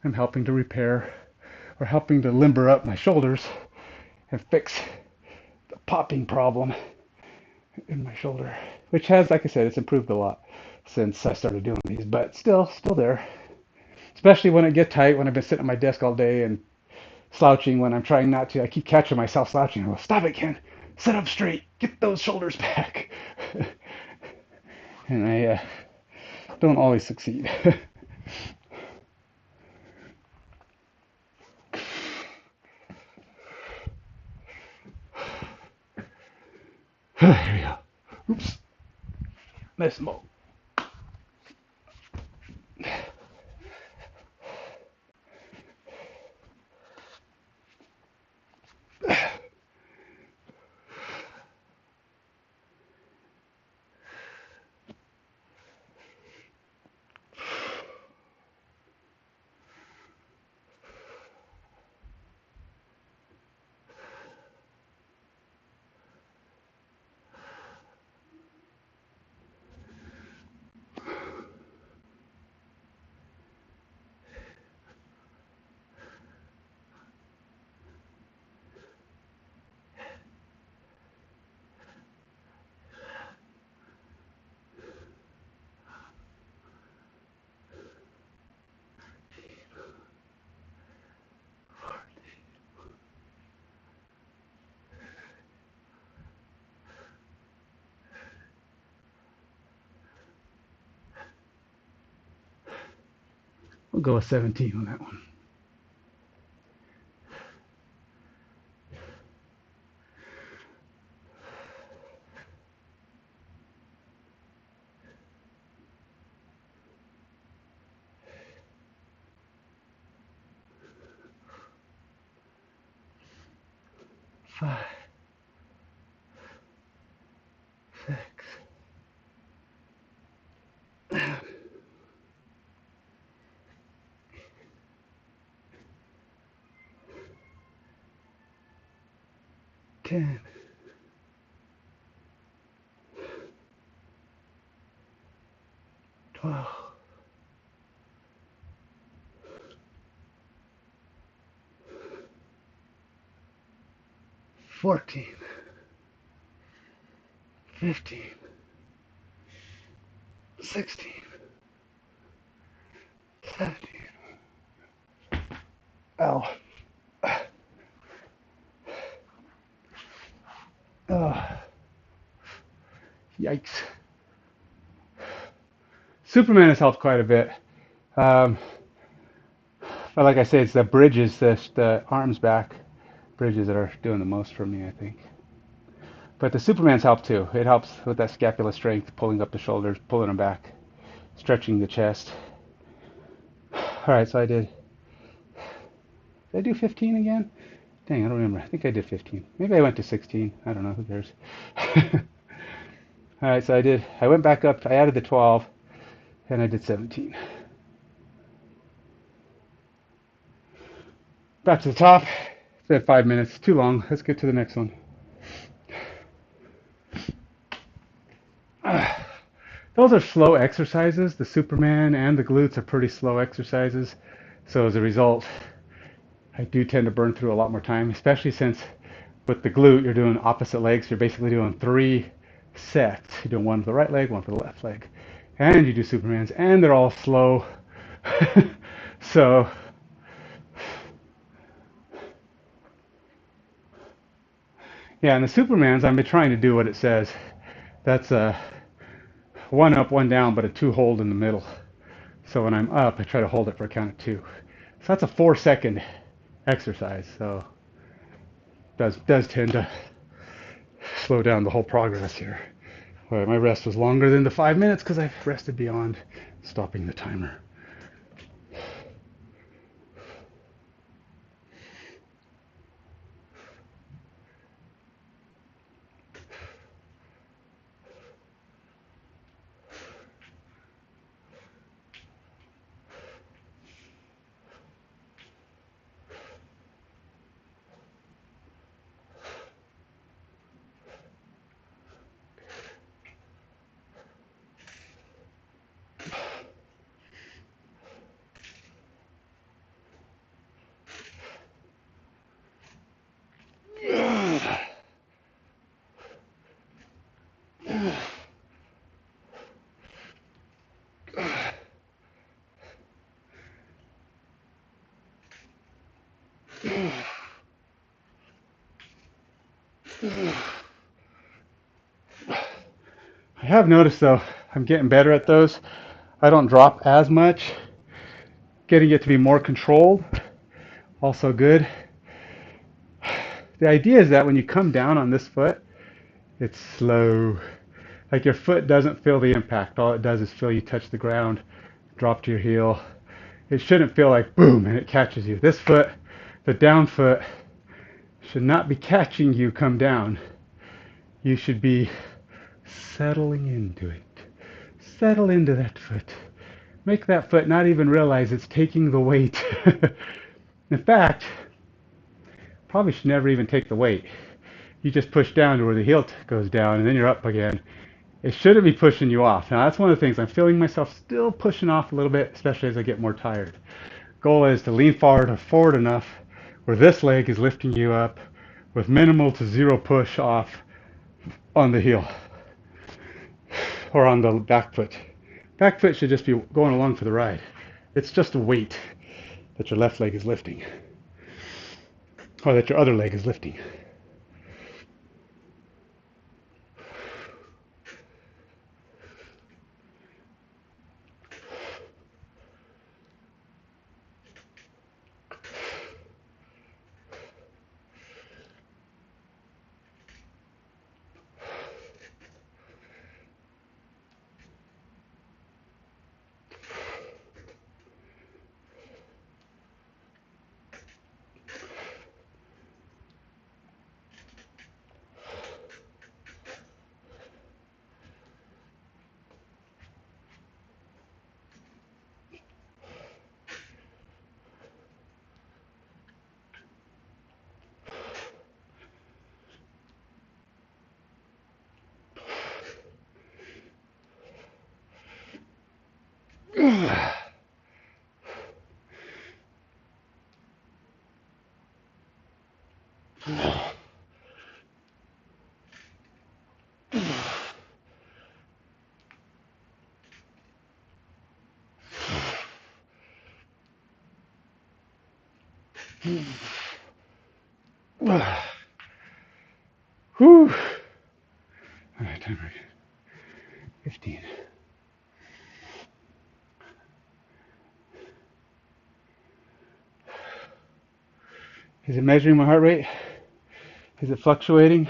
I'm helping to repair or helping to limber up my shoulders and fix the popping problem in my shoulder, which has, like I said, it's improved a lot since I started doing these, but still there. Especially when I get tight, when I've been sitting at my desk all day and slouching when I'm trying not to. I keep catching myself slouching. I go, stop it, Ken. Sit up straight. Get those shoulders back. And I don't always succeed. Here we go. Oops. Nice smoke. 'll go with 17 on that one. Five, 6, 10, 12, 14, 15, 16, 17. Ow. Oh, yikes. Superman has helped quite a bit. Um, but like I say, it's the bridges, the arms back bridges that are doing the most for me, I think. But the Superman's helped too. It helps with that scapular strength, pulling up the shoulders, pulling them back, stretching the chest. All right, so did I do 15 again? Dang, I don't remember. I think I did 15. Maybe I went to 16. I don't know. Who cares? All right, so I went back up. I added the 12, and I did 17. Back to the top. It's been 5 minutes. Too long. Let's get to the next one. Those are slow exercises. The Superman and the glutes are pretty slow exercises. So as a result, I do tend to burn through a lot more time, especially since with the glute, you're doing opposite legs. You're basically doing 3 sets. You're doing one for the right leg, one for the left leg. And you do Supermans, and they're all slow. So yeah, and the Supermans, I've been trying to do what it says. That's a 1 up, 1 down, but a 2 hold in the middle. So when I'm up, I try to hold it for a count of 2. So that's a 4-second exercise. So does tend to slow down the whole progress here. Well, my rest was longer than the 5 minutes because I rested beyond stopping the timer. I have noticed though, I'm getting better at those. I don't drop as much. Getting it to be more controlled, also good. The idea is that when you come down on this foot, it's slow. Like your foot doesn't feel the impact. All it does is feel you touch the ground, drop to your heel. It shouldn't feel like boom and it catches you. This foot, the down foot, should not be catching you come down. You should be settling into it. Settle into that foot. Make that foot not even realize it's taking the weight. In fact, probably should never even take the weight. You just push down to where the heel goes down and then you're up again. It shouldn't be pushing you off. Now that's one of the things I'm feeling myself still pushing off a little bit, especially as I get more tired. Goal is to lean forward or forward enough where this leg is lifting you up with minimal to zero push off on the heel or on the back foot. Back foot should just be going along for the ride. It's just a weight that your left leg is lifting or that your other leg is lifting. Whew. All right, timer. 15. Is it measuring my heart rate? Is it fluctuating?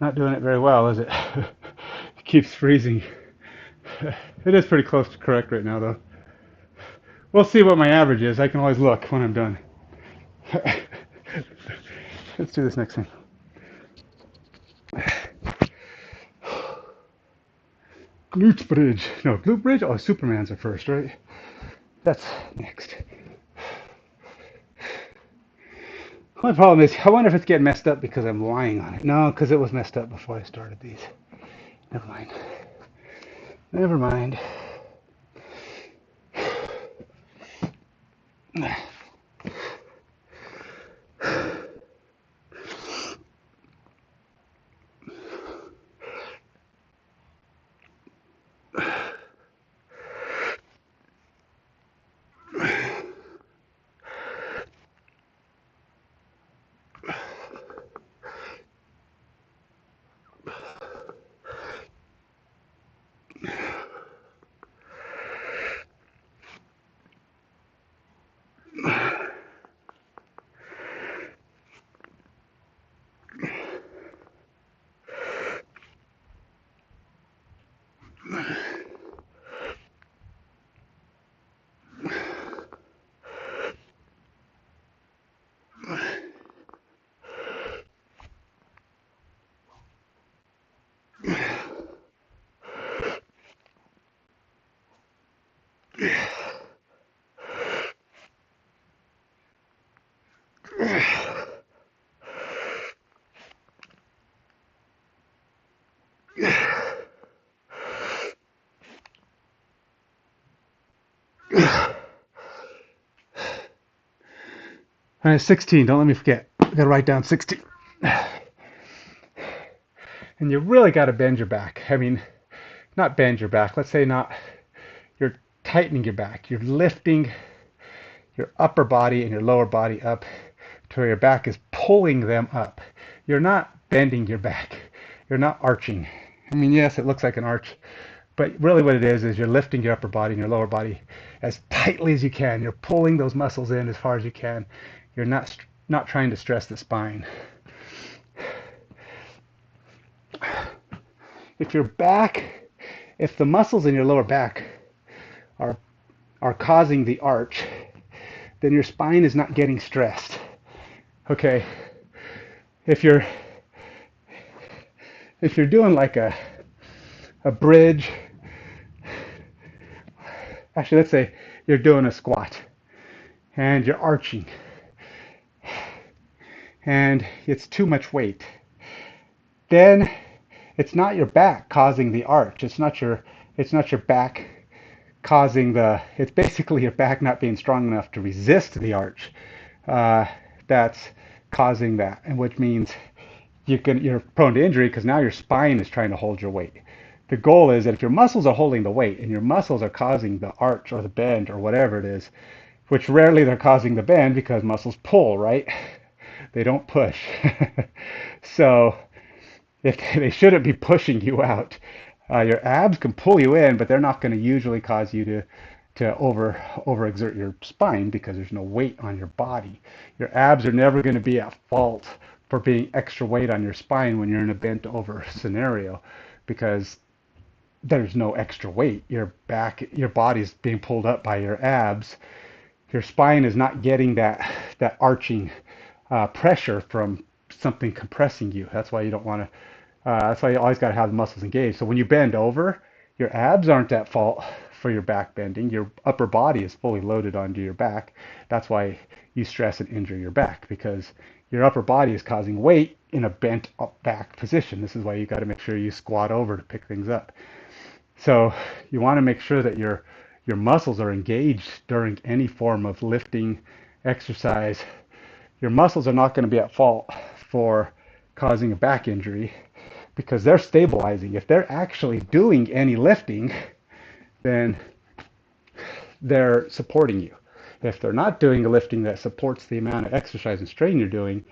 Not doing it very well, is it? It keeps freezing. It is pretty close to correct right now, though. We'll see what my average is. I can always look when I'm done. Let's do this next thing. Glute bridge. No, glute bridge? Oh, Superman's are first, right? That's next. My problem is, I wonder if it's getting messed up because I'm lying on it. No, because it was messed up before I started these. Never mind. Never mind. All right, 16. Don't let me forget. I gotta write down 16. And you really gotta bend your back. I mean, not bend your back. Let's say not. You're tightening your back. You're lifting your upper body and your lower body up to where your back is pulling them up. You're not bending your back. You're not arching. I mean, yes, it looks like an arch, but really what it is you're lifting your upper body and your lower body as tightly as you can. You're pulling those muscles in as far as you can. You're not trying to stress the spine. If your back, if the muscles in your lower back are causing the arch, then your spine is not getting stressed. Okay, if you're doing like a bridge, actually let's say you're doing a squat and you're arching and it's too much weight, then it's not your back causing the arch. It's not your back causing it's basically your back not being strong enough to resist the arch. That's causing that, and which means you're prone to injury because now your spine is trying to hold your weight. The goal is that if your muscles are holding the weight and your muscles are causing the arch or the bend or whatever it is, which rarely they're causing the bend because muscles pull, right? They don't push. So if they shouldn't be pushing you out. Your abs can pull you in, but they're not going to usually cause you to overexert your spine because there's no weight on your body. Your abs are never going to be at fault for being extra weight on your spine when you're in a bent over scenario because there's no extra weight. Your body's being pulled up by your abs. Your spine is not getting that arching pressure from something compressing you. That's why you don't want to. That's why you always got to have the muscles engaged. So when you bend over, your abs aren't at fault for your back bending. Your upper body is fully loaded onto your back. That's why you stress and injure your back because your upper body is causing weight in a bent up back position. This is why you got to make sure you squat over to pick things up. So you want to make sure that your muscles are engaged during any form of lifting exercise. Your muscles are not going to be at fault for causing a back injury because they're stabilizing. If they're actually doing any lifting, then they're supporting you. If they're not doing a lifting that supports the amount of exercise and strain you're doing,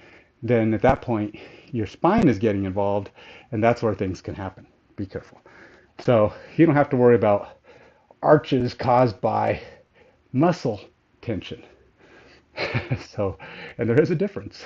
then at that point your spine is getting involved, and that's where things can happen. Be careful. So you don't have to worry about arches caused by muscle tension. So, and there is a difference.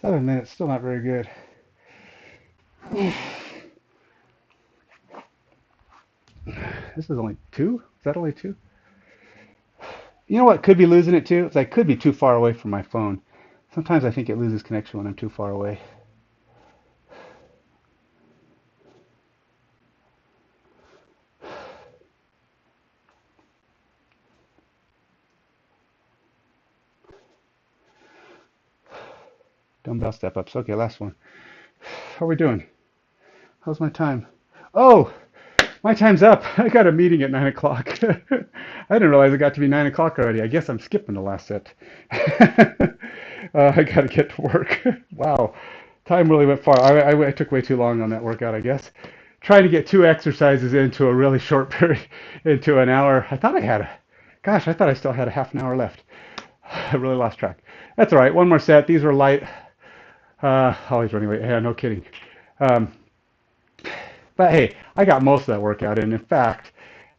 7 minutes, still not very good. This is only 2? Is that only 2? You know what could be losing it too? Is I could be too far away from my phone. Sometimes I think it loses connection when I'm too far away. Dumbbell step-ups. Okay, last one. How are we doing? How's my time? Oh, my time's up. I got a meeting at 9 o'clock. I didn't realize it got to be 9 o'clock already. I guess I'm skipping the last set. I got to get to work. Wow. Time really went far. I took way too long on that workout, I guess. Trying to get 2 exercises into a really short period, into an hour. I thought I still had a half an hour left. I really lost track. That's all right. One more set. These were light. Always running late. Yeah, no kidding. Um, but hey, I got most of that workout in. In fact,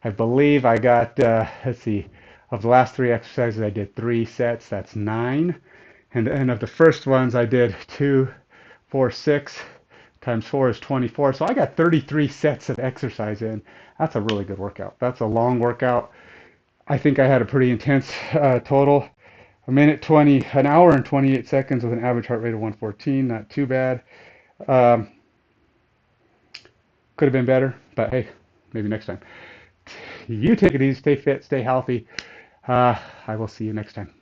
I believe I got, let's see, of the last 3 exercises, I did 3 sets. That's 9. And of the first ones, I did 2, 4, 6 times 4 is 24. So I got 33 sets of exercise in. That's a really good workout. That's a long workout. I think I had a pretty intense total. A minute 20, an hour and 28 seconds with an average heart rate of 114. Not too bad. Um, could have been better, but hey, maybe next time. You take it easy, stay fit, stay healthy. I will see you next time.